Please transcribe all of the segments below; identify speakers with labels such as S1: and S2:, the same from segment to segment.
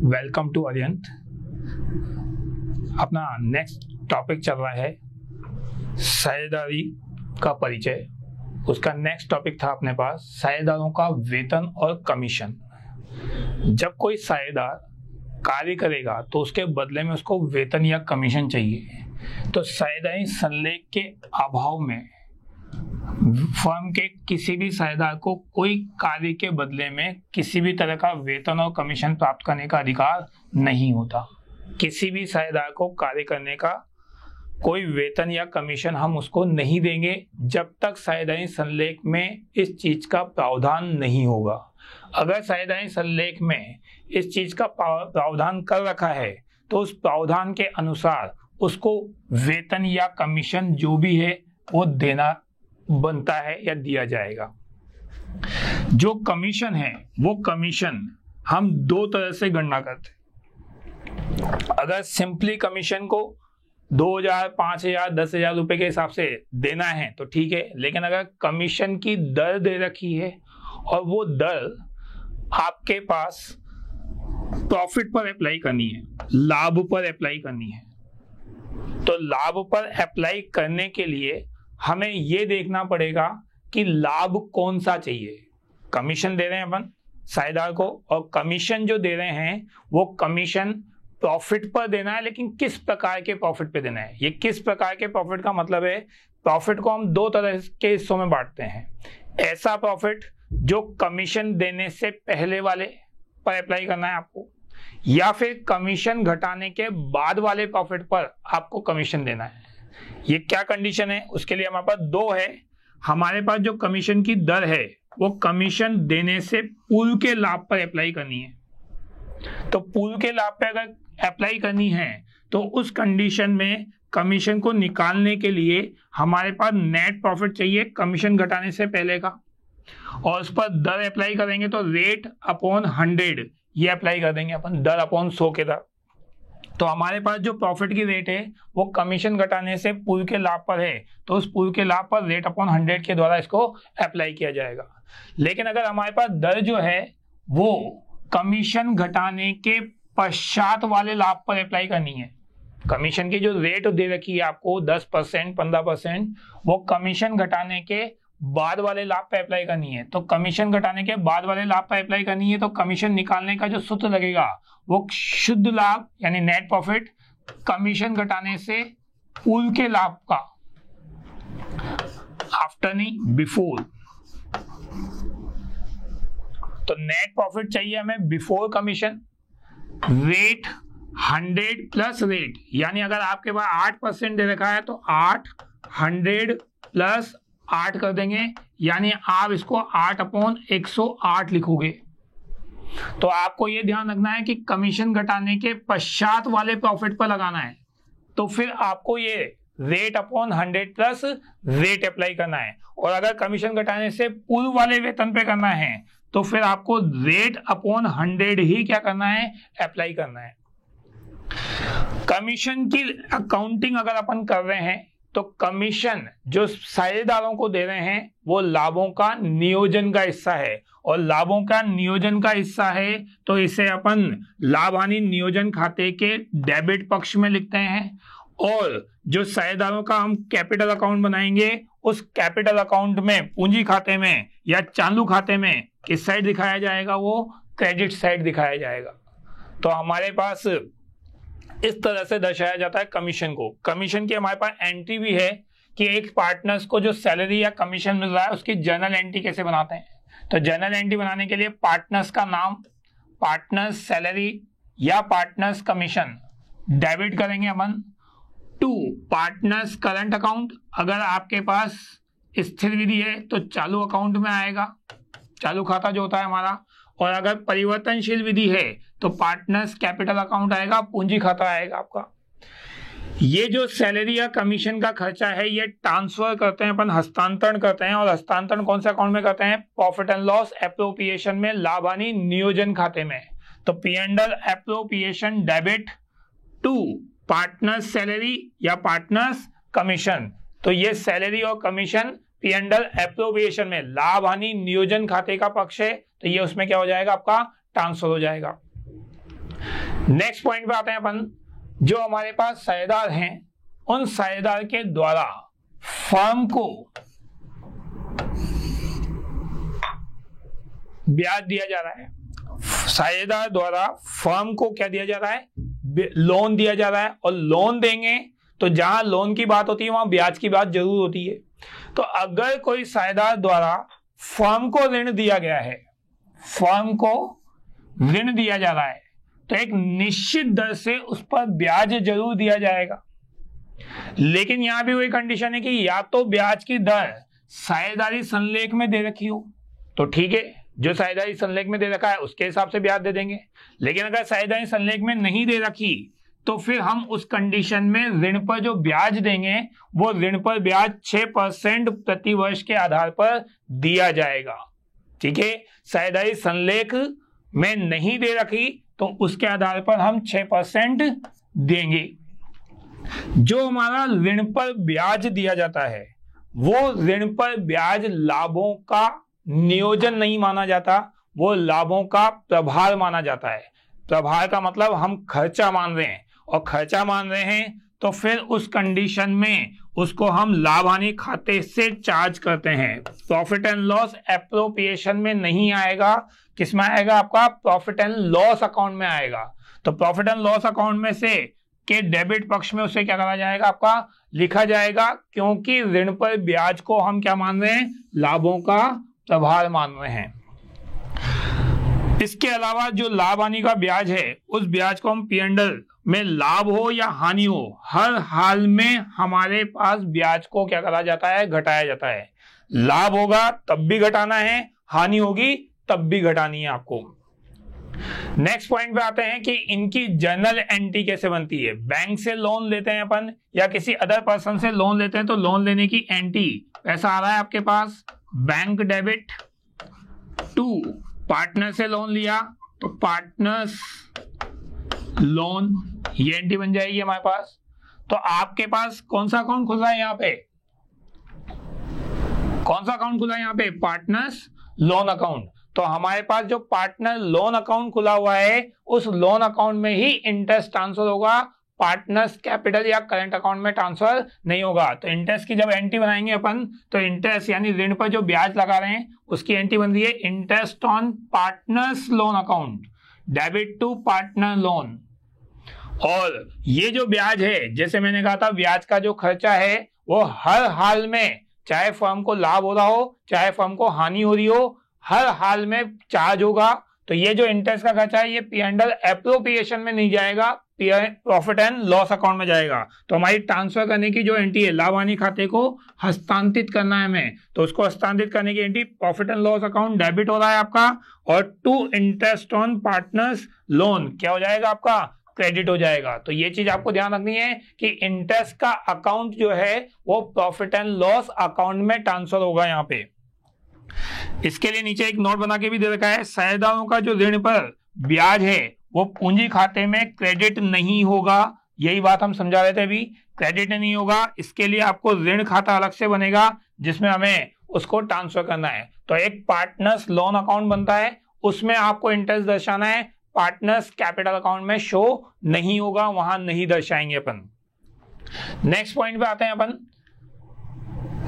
S1: Welcome to अरियंत। अपना next topic चल रहा है साझेदारी का परिचय। उसका नेक्स्ट टॉपिक था अपने पास साझेदारों का वेतन और कमीशन। जब कोई साझेदार कार्य करेगा तो उसके बदले में उसको वेतन या कमीशन चाहिए। तो साझेदारी संलेख के अभाव में फर्म के किसी भी साझेदार को कोई कार्य के बदले में किसी भी तरह का वेतन और कमीशन प्राप्त करने का अधिकार नहीं होता। किसी भी साझेदार को कार्य करने का कोई वेतन या कमीशन हम उसको नहीं देंगे जब तक साझेदारी संलेख में इस चीज का प्रावधान नहीं होगा। अगर साझेदारी संलेख में इस चीज का प्रावधान कर रखा है तो उस प्रावधान के अनुसार उसको वेतन या कमीशन जो भी है वो देना बनता है या दिया जाएगा। जो कमीशन है वो कमीशन हम दो तरह से गणना करते हैं। अगर सिंपली कमीशन को 2000, 5000, 10,000 रुपए के हिसाब से देना है तो ठीक है, लेकिन अगर कमीशन की दर दे रखी है और वो दर आपके पास प्रॉफिट पर अप्लाई करनी है, लाभ पर अप्लाई करनी है, तो लाभ पर अप्लाई करने के लिए हमें यह देखना पड़ेगा कि लाभ कौन सा चाहिए। कमीशन दे रहे हैं अपन साझेदार को और कमीशन जो दे रहे हैं वो कमीशन प्रॉफिट पर देना है, लेकिन किस प्रकार के प्रॉफिट पे देना है। ये किस प्रकार के प्रॉफिट का मतलब है, प्रॉफिट को हम दो तरह के हिस्सों में बांटते हैं। ऐसा प्रॉफिट जो कमीशन देने से पहले वाले पर अप्लाई करना है आपको, या फिर कमीशन घटाने के बाद वाले प्रॉफिट पर आपको कमीशन देना है। ये क्या कंडीशन है, उसके लिए हमारे पास दो है। हमारे पास जो कमीशन की दर है वो कमीशन देने से पूर्व के लाभ पर अप्लाई करनी है। तो पूर्व के लाभ पर अगर अप्लाई करनी है तो उस कंडीशन में कमीशन को निकालने के लिए हमारे पास नेट प्रॉफिट चाहिए कमीशन घटाने से पहले का, और उस पर दर अप्लाई करेंगे तो रेट अपॉन 100 ये अप्लाई कर देंगे अपन, दर अपॉन 100 के दर। तो हमारे पास जो प्रॉफिट की रेट है वो कमीशन घटाने से पूर्व के लाभ पर है, तो उस पूर्व के लाभ पर रेट अपॉन 100 के द्वारा इसको अप्लाई किया जाएगा। लेकिन अगर हमारे पास दर जो है वो कमीशन घटाने के पश्चात वाले लाभ पर अप्लाई करनी है, कमीशन की जो रेट दे रखी है आपको 10%, 15%, वो कमीशन घटाने के बाद वाले लाभ पे अप्लाई करनी है। तो कमीशन घटाने के बाद वाले लाभ पे अप्लाई करनी है तो कमीशन निकालने का जो सूत्र लगेगा वो शुद्ध लाभ यानी नेट प्रॉफिट कमीशन घटाने से पूर्व के लाभ का, आफ्टर नहीं बिफोर। तो नेट प्रॉफिट चाहिए हमें before commission, rate 100 plus rate, यानी अगर आपके पास 8% दे रखा है तो 8 100 प्लस 8 कर देंगे, यानी आप इसको 8/108 लिखोगे। तो आपको यह ध्यान रखना है कि कमीशन घटाने के पश्चात वाले प्रॉफिट पर लगाना है, तो फिर आपको ये rate upon 100 plus rate apply करना है। और अगर कमीशन घटाने से पूर्व वाले वेतन पे करना है तो फिर आपको रेट अपॉन 100 ही क्या करना है, अप्लाई करना है। कमीशन की अकाउंटिंग अगर अपन कर रहे हैं तो कमीशन जो साझेदारों को दे रहे हैं वो लाभों का नियोजन का हिस्सा है, और लाभों का नियोजन का हिस्सा है तो इसे अपन लाभ हानि नियोजन खाते के डेबिट पक्ष में लिखते हैं। और जो साझेदारों का हम कैपिटल अकाउंट बनाएंगे उस कैपिटल अकाउंट में पूंजी खाते में या चालू खाते में किस साइड दिखाया जाएगा, वो क्रेडिट साइड दिखाया जाएगा। तो हमारे पास इस तरह से दर्शाया जाता है कमीशन को। कमीशन की हमारे पास एंट्री भी है कि एक पार्टनर्स को जो सैलरी या कमीशन मिल रहा है उसकी जर्नल एंट्री कैसे बनाते हैं। तो जर्नल एंट्री बनाने के लिए पार्टनर्स का नाम, पार्टनर्स सैलरी या पार्टनर्स कमीशन डेबिट करेंगे अपन टू पार्टनर्स करंट अकाउंट। अगर आपके पास स्थिर विधि है तो चालू अकाउंट में आएगा, चालू खाता जो होता है हमारा, और अगर परिवर्तनशील विधि है तो पार्टनर्स कैपिटल अकाउंट आएगा, पूंजी खाता आएगा आपका। ये जो सैलरी या कमीशन का खर्चा है ये ट्रांसफर करते हैं अपन, हस्तांतरण करते हैं, और हस्तांतरण कौन से अकाउंट में करते हैं, प्रॉफिट एंड लॉस एप्रोप्रिएशन में, लाभ हानि नियोजन खाते में। तो P&L appropriation debit to partners salary या पार्टनर्स कमीशन। तो ये सैलरी और कमीशन P&L एप्रोप्रिएशन में लाभ हानि नियोजन खाते का पक्ष है, तो ये उसमें क्या हो जाएगा, आपका ट्रांसफर हो जाएगा। नेक्स्ट पॉइंट पे आते हैं अपन, जो हमारे पास साझेदार हैं उन साझेदार के द्वारा फर्म को ब्याज दिया जा रहा है, साझेदार द्वारा फर्म को क्या दिया जा रहा है, लोन दिया जा रहा है। और लोन देंगे तो जहां लोन की बात होती है वहां ब्याज की बात जरूर होती है। तो अगर कोई साझेदार द्वारा फर्म को ऋण दिया गया है, फर्म को ऋण दिया जा रहा है, तो एक निश्चित दर से उस पर ब्याज जरूर दिया जाएगा। लेकिन यहां भी वही कंडीशन है कि या तो ब्याज की दर साझेदारी संलेख में दे रखी हो तो ठीक है, जो साझेदारी संलेख में दे रखा है उसके हिसाब से ब्याज दे देंगे। लेकिन अगर साझेदारी संलेख में नहीं दे रखी तो फिर हम उस कंडीशन में ऋण पर जो ब्याज देंगे वो ऋण पर ब्याज 6% प्रति वर्ष के आधार पर दिया जाएगा। ठीक है, साझेदारी संलेख में नहीं दे रखी तो उसके आधार पर हम 6% देंगे। जो हमारा ऋण पर ब्याज दिया जाता है वो ऋण पर ब्याज लाभों का नियोजन नहीं माना जाता, वो लाभों का प्रभार माना जाता है। प्रभार का मतलब हम खर्चा मान रहे हैं, और खर्चा मान रहे हैं तो फिर उस कंडीशन में उसको हम लाभ हानि खाते से चार्ज करते हैं। प्रॉफिट एंड लॉस एप्रोप्रिएशन में नहीं आएगा, किसमें आएगा, आपका प्रॉफिट एंड लॉस अकाउंट में आएगा। तो प्रॉफिट एंड लॉस अकाउंट में से के डेबिट पक्ष में उसे क्या करा जाएगा, आपका लिखा जाएगा, क्योंकि ऋण पर ब्याज को हम क्या मान रहे हैं, लाभों का प्रभार मान रहे हैं। इसके अलावा जो लाभ हानि का ब्याज है उस ब्याज को हम P&L में लाभ हो या हानि हो हर हाल में हमारे पास ब्याज को क्या करा जाता है, घटाया जाता है। लाभ होगा तब भी घटाना है, हानि होगी तब भी घटानी है आपको। नेक्स्ट पॉइंट पे आते हैं कि इनकी जर्नल एंट्री कैसे बनती है। बैंक से लोन लेते हैं अपन या किसी अदर पर्सन से लोन लेते हैं तो लोन लेने की एंट्री ऐसा आ रहा है आपके पास, बैंक डेबिट टू पार्टनर से लोन लिया तो पार्टनर्स लोन, ये एंट्री बन जाएगी हमारे पास। तो आपके पास कौन सा अकाउंट खुला है, यहाँ पे कौन सा अकाउंट खुला है, यहाँ पे पार्टनर्स लोन अकाउंट। तो हमारे पास जो पार्टनर लोन अकाउंट खुला हुआ है उस लोन अकाउंट में ही इंटरेस्ट ट्रांसफर होगा, पार्टनर्स कैपिटल या करंट अकाउंट में ट्रांसफर नहीं होगा। तो इंटरेस्ट की जब एंट्री बनाएंगे अपन तो इंटरेस्ट यानी ऋण पर जो ब्याज लगा रहे हैं उसकी एंट्री बन रही है interest on partners loan account debit to partner loan. और ये जो ब्याज है, जैसे मैंने कहा था, ब्याज का जो खर्चा है वो हर हाल में, चाहे फर्म को लाभ हो रहा हो चाहे फर्म को हानि हो रही हो, हर हाल में चार्ज होगा। तो ये जो इंटरेस्ट का खर्चा है ये P&L एप्रोप्रिएशन में नहीं जाएगा, प्रॉफिट एंड लॉस अकाउंट में जाएगा। तो हमारी ट्रांसफर करने की जो एंट्री है, लाभ हानि खाते को हस्तांतरित करना है हमें, तो उसको हस्तांतरित करने की entry profit and loss account debit हो रहा है आपका, और to interest on partners loan क्या हो जाएगा, आपका क्रेडिट हो जाएगा। तो ये चीज आपको ध्यान रखनी है कि इंटरेस्ट का अकाउंट जो है वो प्रॉफिट एंड लॉस अकाउंट में ट्रांसफर होगा यहाँ पे। इसके लिए नीचे एक नोट बना के भी दे रखा है, साझेदारों का जो ऋण पर ब्याज है वो पूंजी खाते में क्रेडिट नहीं होगा। यही बात हम समझा रहे थे अभी, क्रेडिट नहीं होगा। इसके लिए आपको ऋण खाता अलग से बनेगा जिसमें हमें उसको ट्रांसफर करना है। तो एक पार्टनर्स लोन अकाउंट बनता है, उसमें आपको इंटरेस्ट दर्शाना है, पार्टनर्स कैपिटल अकाउंट में शो नहीं होगा, वहां नहीं दर्शाएंगे अपन। नेक्स्ट पॉइंट पे आते हैं अपन,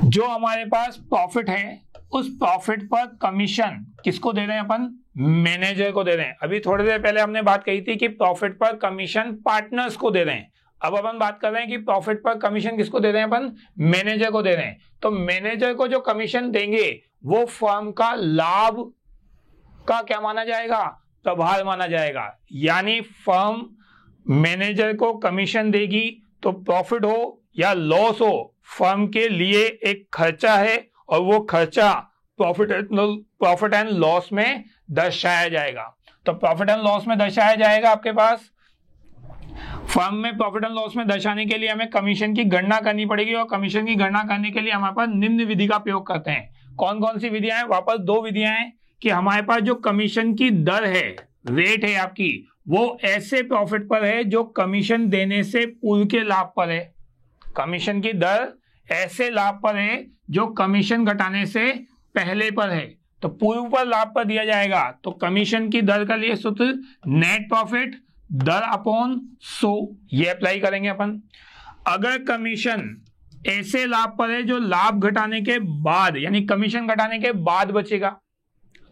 S1: जो हमारे पास प्रॉफिट है उस प्रॉफिट पर कमीशन किसको दे रहे हैं अपन, मैनेजर को दे रहे हैं। अभी थोड़ी देर पहले हमने बात कही थी कि प्रॉफिट पर कमीशन पार्टनर्स को दे रहे हैं, अब अपन बात कर रहे हैं कि प्रॉफिट पर कमीशन किसको दे रहे हैं अपन, मैनेजर को दे रहे हैं। तो मैनेजर को जो कमीशन देंगे वो फर्म का लाभ का क्या माना जाएगा, प्रभार माना जाएगा। यानी फर्म मैनेजर को कमीशन देगी तो प्रॉफिट हो या लॉस हो, फर्म के लिए एक खर्चा है और वो खर्चा प्रॉफिट एंड लॉस में दर्शाया जाएगा। तो प्रॉफिट एंड लॉस में दर्शाया जाएगा आपके पास। फर्म में प्रॉफिट एंड लॉस में दर्शाने के लिए हमें कमीशन की गणना करनी पड़ेगी, और कमीशन की गणना करने के लिए हमारे पास निम्न विधि का प्रयोग करते हैं। कौन कौन सी विधियां हैं, वापस दो विधियां हैं कि हमारे पास जो कमीशन की दर है, रेट है आपकी, वो ऐसे प्रॉफिट पर है जो कमीशन देने से पूर्व के लाभ पर है। कमीशन की दर ऐसे लाभ पर है जो कमीशन घटाने से पहले पर है, तो पूर्व पर लाभ पर दिया जाएगा। तो कमीशन की दर का लिए सूत्र नेट प्रॉफिट दर अपॉन 100, ये अप्लाई करेंगे अपन। अगर कमीशन ऐसे लाभ पर है जो लाभ घटाने के बाद, यानी कमीशन घटाने के बाद बचेगा,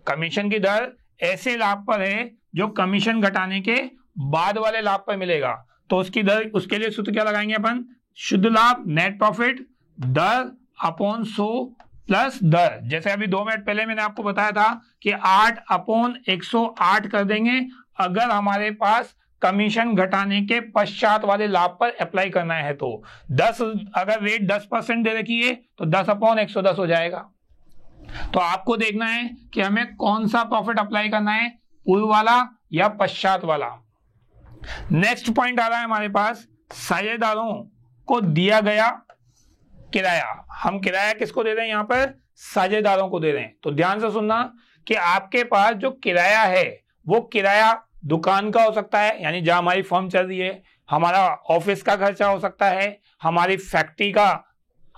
S1: कमीशन की दर ऐसे लाभ पर है जो कमीशन घटाने के बाद वाले लाभ पर मिलेगा, तो उसकी दर, उसके लिए सूत्र क्या लगाएंगे अपन, शुद्ध लाभ नेट प्रॉफिट दर अपॉन 100 प्लस दर। जैसे अभी 2 मिनट पहले मैंने आपको बताया था कि 8 अपॉन 108 कर देंगे अगर हमारे पास कमीशन घटाने के पश्चात वाले लाभ पर अप्लाई करना है। तो 10, अगर रेट 10% दे रखी है तो 10 अपॉन 110 हो जाएगा। तो आपको देखना है कि हमें कौन सा प्रॉफिट अप्लाई करना है, पूर्व वाला या पश्चात वाला। नेक्स्ट पॉइंट आ रहा है हमारे पास, साझेदारों को दिया गया किराया। हम किराया किसको दे रहे हैं, यहां पर साझेदारों को दे रहे हैं। तो ध्यान से सुनना कि आपके पास जो किराया है वो किराया दुकान का हो सकता है, यानी जहां हमारी फर्म चल रही है, हमारा ऑफिस का खर्चा हो सकता है, हमारी फैक्ट्री का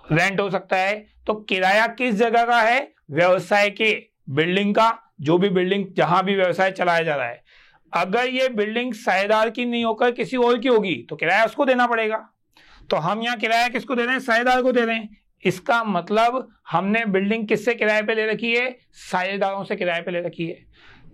S1: रेंट हो सकता है। तो किराया किस जगह का है, व्यवसाय के बिल्डिंग का, जो भी बिल्डिंग जहां भी व्यवसाय चलाया जा रहा है। अगर ये बिल्डिंग साझेदार की नहीं होकर किसी और की होगी तो किराया उसको देना पड़ेगा। तो हम यहाँ किराया किसको दे रहे हैं, साझेदार को दे रहे हैं। इसका मतलब हमने बिल्डिंग किससे किराए पे ले रखी है, साझेदारों से किराए पे ले रखी है।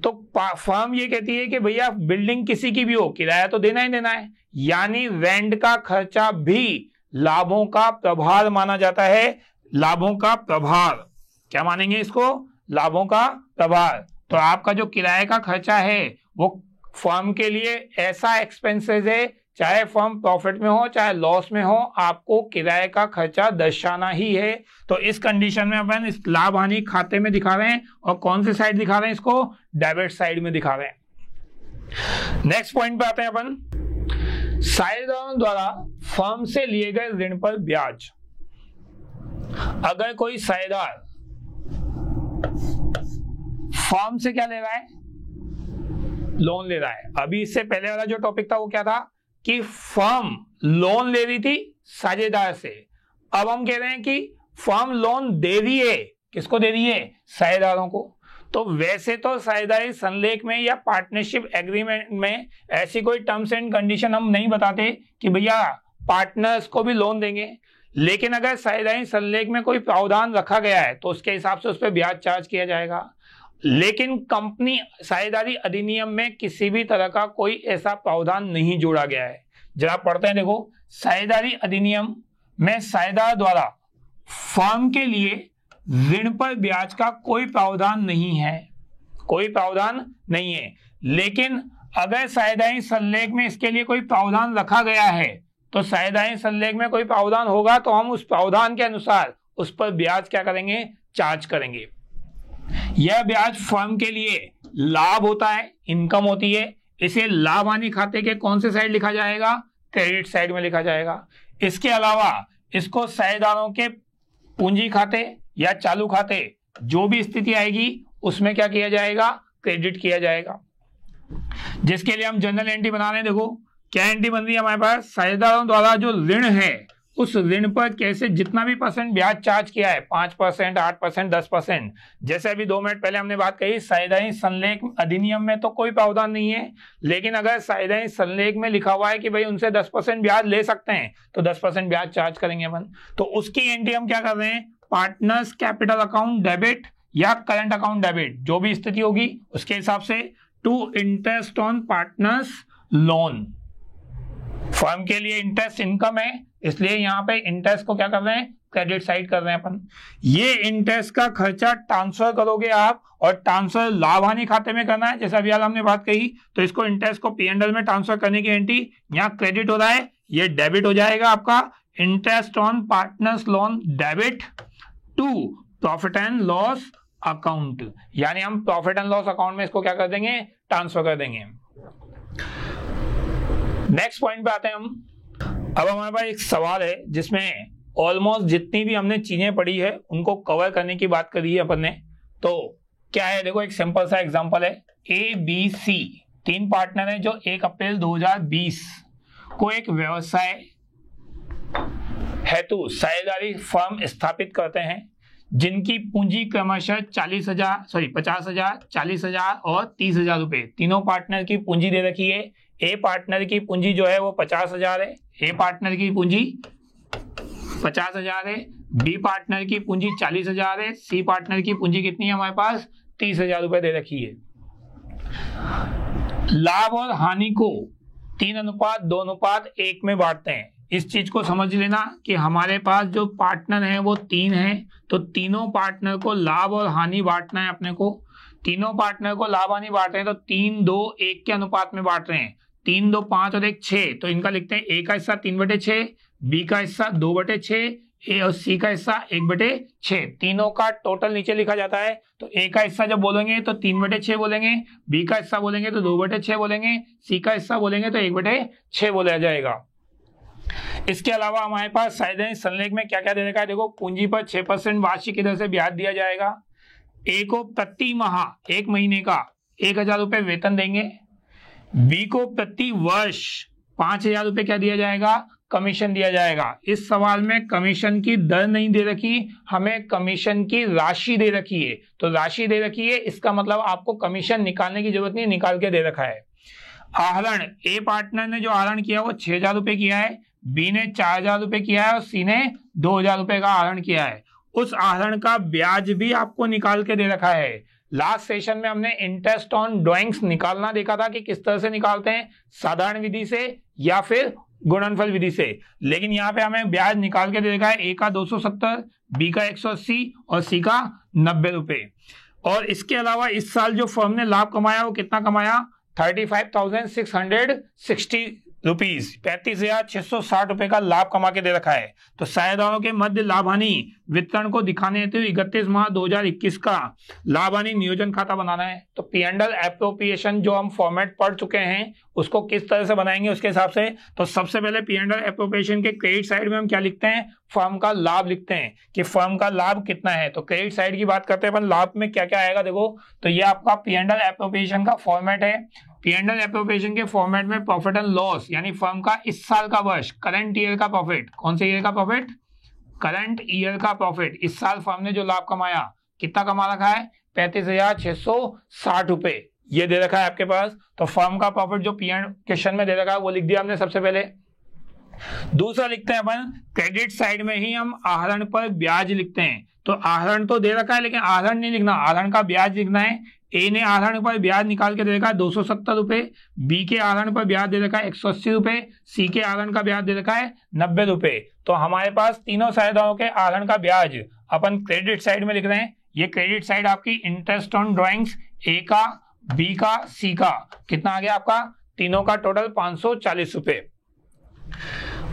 S1: तो फर्म ये कहती है कि भैया बिल्डिंग किसी की भी हो किराया तो देना ही देना है, यानी रेंट का खर्चा भी लाभों का प्रभार माना जाता है। लाभों का प्रभार क्या मानेंगे इसको, लाभों का प्रभार। तो आपका जो किराए का खर्चा है वो फर्म के लिए ऐसा एक्सपेंसेस है, चाहे फर्म प्रॉफिट में हो चाहे लॉस में हो, आपको किराए का खर्चा दर्शाना ही है। तो इस कंडीशन में अपन इस लाभ हानि खाते में दिखा रहे हैं, और कौन से साइड दिखा रहे हैं, इसको डेबिट साइड में दिखा रहे हैं। नेक्स्ट पॉइंट पे आते हैं अपन, साझेदारों द्वारा फर्म से लिए गए ऋण पर ब्याज। अगर कोई साझेदार फर्म से क्या ले रहा है, लोन ले रहा है। अभी इससे पहले वाला जो टॉपिक था वो क्या था कि फर्म लोन ले रही थी साझेदार से। अब हम कह रहे हैं कि फर्म लोन दे रही है, किसको दे रही है, साझेदारों को। तो वैसे तो साझेदारी संलेख में या पार्टनरशिप एग्रीमेंट में ऐसी कोई टर्म्स एंड कंडीशन हम नहीं बताते कि भैया पार्टनर्स को भी लोन देंगे, लेकिन अगर साझेदारी संलेख में कोई प्रावधान रखा गया है तो उसके हिसाब से उस पर ब्याज चार्ज किया जाएगा। लेकिन कंपनी साझेदारी अधिनियम में किसी भी तरह का कोई ऐसा प्रावधान नहीं जोड़ा गया है। जरा पढ़ते हैं, देखो, साझेदारी अधिनियम में साझेदार द्वारा फर्म के लिए ऋण पर ब्याज का कोई प्रावधान नहीं है, कोई प्रावधान नहीं है। लेकिन अगर साझेदारी संलेख में इसके लिए कोई प्रावधान रखा गया है तो साझेदारी संलेख में कोई प्रावधान होगा तो हम उस प्रावधान के अनुसार उस पर ब्याज क्या करेंगे, चार्ज करेंगे। यह ब्याज फर्म के लिए लाभ होता है, इनकम होती है। इसे लाभ हानि खाते के कौन से साइड लिखा जाएगा, क्रेडिट साइड में लिखा जाएगा। इसके अलावा इसको साझेदारों के पूंजी खाते या चालू खाते जो भी स्थिति आएगी उसमें क्या किया जाएगा, क्रेडिट किया जाएगा। जिसके लिए हम जनरल एंट्री बना रहे हैं। देखो क्या एंट्री बन रही है हमारे पास, साझेदारों द्वारा जो ऋण है उस ऋण पर कैसे जितना भी परसेंट ब्याज चार्ज किया है, 5%, 8%, 10%। जैसे अभी 2 मिनट पहले हमने बात कही, साझेदारी संलेख अधिनियम में तो कोई प्रावधान नहीं है, लेकिन अगर साझेदारी संलेख में लिखा हुआ है कि भाई उनसे 10% ब्याज ले सकते हैं तो 10% ब्याज चार्ज करेंगे अपन। तो उसकी एंट्री हम क्या कर रहे हैं, पार्टनर्स कैपिटल अकाउंट डेबिट या करंट अकाउंट डेबिट, जो भी स्थिति होगी उसके हिसाब से, to interest on partners loan. Firm के लिए इंटरेस्ट इनकम है, इसलिए यहां पे इंटरेस्ट को क्या कर रहे हैं, क्रेडिट साइड कर रहे हैं अपन। ये इंटरेस्ट का खर्चा ट्रांसफर करोगे आप, और ट्रांसफर लाभ हानि खाते में करना है, जैसा अभी हमने बात कही। तो इसको इंटरेस्ट को P&L में ट्रांसफर करने की एंट्री यहाँ क्रेडिट हो रहा है, ये डेबिट हो जाएगा आपका। Interest on partners loan debit to profit and loss account, यानी हम प्रॉफिट एंड लॉस अकाउंट में इसको क्या कर देंगे, ट्रांसफर कर देंगे। नेक्स्ट पॉइंट पे आते हैं हम। अब हमारे पास एक सवाल है जिसमें ऑलमोस्ट जितनी भी हमने चीजें पढ़ी है उनको कवर करने की बात करी है अपन ने। तो क्या है, देखो एक सिंपल सा एग्जांपल है, ABC 3 पार्टनर हैं जो 1 अप्रैल 2020 को एक व्यवसाय हेतु साझेदारी फर्म स्थापित करते हैं, जिनकी पूंजी क्रमशः 50,000, 40,000 और 30,000 रुपए, तीनों पार्टनर की पूंजी दे रखी है। ए पार्टनर की पूंजी जो है वो 50,000 है, ए पार्टनर की पूंजी 50,000 है, बी पार्टनर की पूंजी 40,000 है, सी पार्टनर की पूंजी कितनी है हमारे पास 30,000 रुपए दे रखी है। लाभ और हानि को 3:2:1 में बांटते हैं। इस चीज को समझ लेना कि हमारे पास जो पार्टनर है वो 3 है, तो तीनों पार्टनर को लाभ और हानि बांटना है अपने को। तीनों पार्टनर को लाभ हानि बांट रहे हैं तो 3:2:1 के अनुपात में बांट रहे हैं। 3, 2, 5 और 1 6, तो इनका लिखते हैं ए का हिस्सा 3/6, बी का हिस्सा 2/6, ए और सी का हिस्सा 1/6। तीनों का टोटल नीचे लिखा जाता है। तो ए का हिस्सा जब बोलेंगे तो 3/6 बोलेंगे, बी का हिस्सा बोलेंगे तो 2/6 बोलेंगे, सी का हिस्सा बोलेंगे तो 1/6 बोला जाएगा। इसके अलावा हमारे पास साइड संलेख में क्या क्या दे रखा है, देखो पूंजी पर 6% वार्षिक दर से ब्याज दिया जाएगा। ए को प्रति माह 1 महीने का 1,000 रुपए वेतन देंगे। बी को प्रति वर्ष 5,000 रुपए क्या दिया जाएगा, कमीशन दिया जाएगा। इस सवाल में कमीशन की दर नहीं दे रखी, हमें कमीशन की राशि दे रखी है। तो राशि दे रखी है, इसका मतलब आपको कमीशन निकालने की जरूरत नहीं, निकाल के दे रखा है। आहरण, ए पार्टनर ने जो आहरण किया वो 6,000 रुपए किया है, बी ने 4,000 रुपए किया है और सी ने 2,000 रुपए का आहरण किया है। उस आहरण का ब्याज भी आपको निकाल के दे रखा है। लास्ट सेशन में हमने इंटरेस्ट ऑन ड्राइंग्स निकालना देखा था कि किस तरह से निकालते हैं, साधारण विधि से या फिर गुणनफल विधि से। लेकिन यहाँ पे हमें ब्याज निकाल के दे रखा है, ए का 270, बी का 180 और सी का 90 रुपए। और इसके अलावा इस साल जो फर्म ने लाभ कमाया वो कितना कमाया, 35,660 रुपीज, 35,660 रुपए का लाभ कमा के दे रखा है। तो साझेदारों के मध्य लाभ हानि वितरण को दिखाने हेतु 31 मार्च 2021 का लाभ हानि नियोजन खाता बनाना है। तो P&L एप्रोप्रिएशन जो हम फॉर्मेट पढ़ चुके हैं उसको किस तरह से बनाएंगे उसके हिसाब से। तो सबसे पहले P&L एप्रोप्रिएशन के क्रेडिट साइड में हम क्या लिखते हैं, फर्म का लाभ लिखते हैं कि फर्म का लाभ कितना है। तो क्रेडिट साइड की बात करते हैं अपन, लाभ में क्या क्या आएगा देखो। तो ये आपका P&L एप्रोप्रिएशन का फॉर्मेट है। P&L एप्रोप्रिएशन के फॉर्मेट में प्रॉफिट एंड लॉस यानी फर्म का इस साल का वर्ष, करंट ईयर का प्रॉफिट, कौन से ईयर का प्रॉफिट, करंट ईयर का प्रॉफिट। इस साल फर्म ने जो लाभ कमाया कितना कमा रखा है, 35,660 रुपए, ये दे रखा है आपके पास। तो फर्म का प्रॉफिट जो क्वेश्चन में दे रखा है वो लिख दिया हमने सबसे पहले। दूसरा लिखते हैं अपन, क्रेडिट साइड में ही हम आहरण पर ब्याज लिखते हैं। तो आहरण तो दे रखा है लेकिन आहरण नहीं लिखना, आहरण का ब्याज लिखना है। ए ने आहरण पर ब्याज निकाल के दे रखा है 270 रुपए, बी के आहरण पर ब्याज दे रखा है 180 रुपए, सी के आहरण का ब्याज दे रखा है 90 रुपए। तो हमारे पास तीनों साझेदारों के आहरण का ब्याज अपन क्रेडिट साइड में लिख रहे हैं। ये क्रेडिट साइड आपकी इंटरेस्ट ऑन ड्राइंग्स, ए का, बी का, सी का, कितना आ गया आपका, तीनों का टोटल 540 रुपए।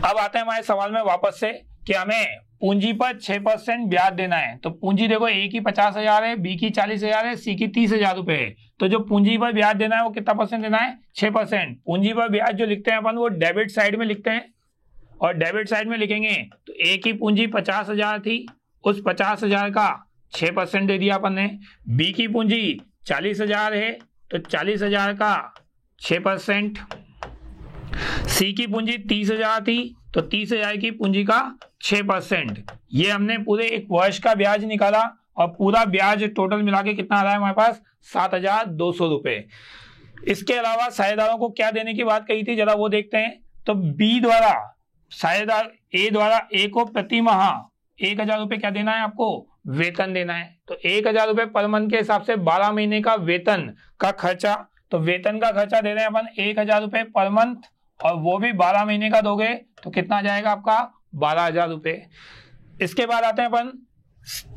S1: अब आते हैं हमारे सवाल में वापस से कि हमें पूंजी पर 6% ब्याज देना है। तो पूंजी देखो, ए की 50,000 है, बी की 40,000 है, सी की 30,000 रुपए है। तो जो पूंजी पर ब्याज देना है वो कितना परसेंट देना है, 6%। पूंजी पर ब्याज जो लिखते हैं अपन वो डेबिट साइड में लिखते हैं। और डेबिट साइड में लिखेंगे तो ए की पूंजी 50,000 थी, उस 50,000 का 6% दे दिया अपन ने। बी की पूंजी 40,000 है तो 40,000 का 6%। सी की पूंजी 30,000 थी तो 30,000 की पूंजी का 6%। ये हमने पूरे एक वर्ष का ब्याज निकाला और पूरा ब्याज टोटल मिला के कितना आ रहा है हमारे पास, 7,200 रुपए। इसके अलावा साझेदारों को क्या देने की बात कही थी जरा वो देखते हैं। तो बी द्वारा साझेदार ए द्वारा ए को प्रति माह 1,000 रुपए क्या देना है, आपको वेतन देना है। तो 1,000 रुपए पर मंथ के हिसाब से 12 महीने का वेतन का खर्चा। तो वेतन का खर्चा दे रहे हैं अपन 1,000 रुपए पर मंथ और वो भी 12 महीने का दोगे तो कितना आ जाएगा आपका, 12,000 रुपए। इसके बाद आते हैं अपन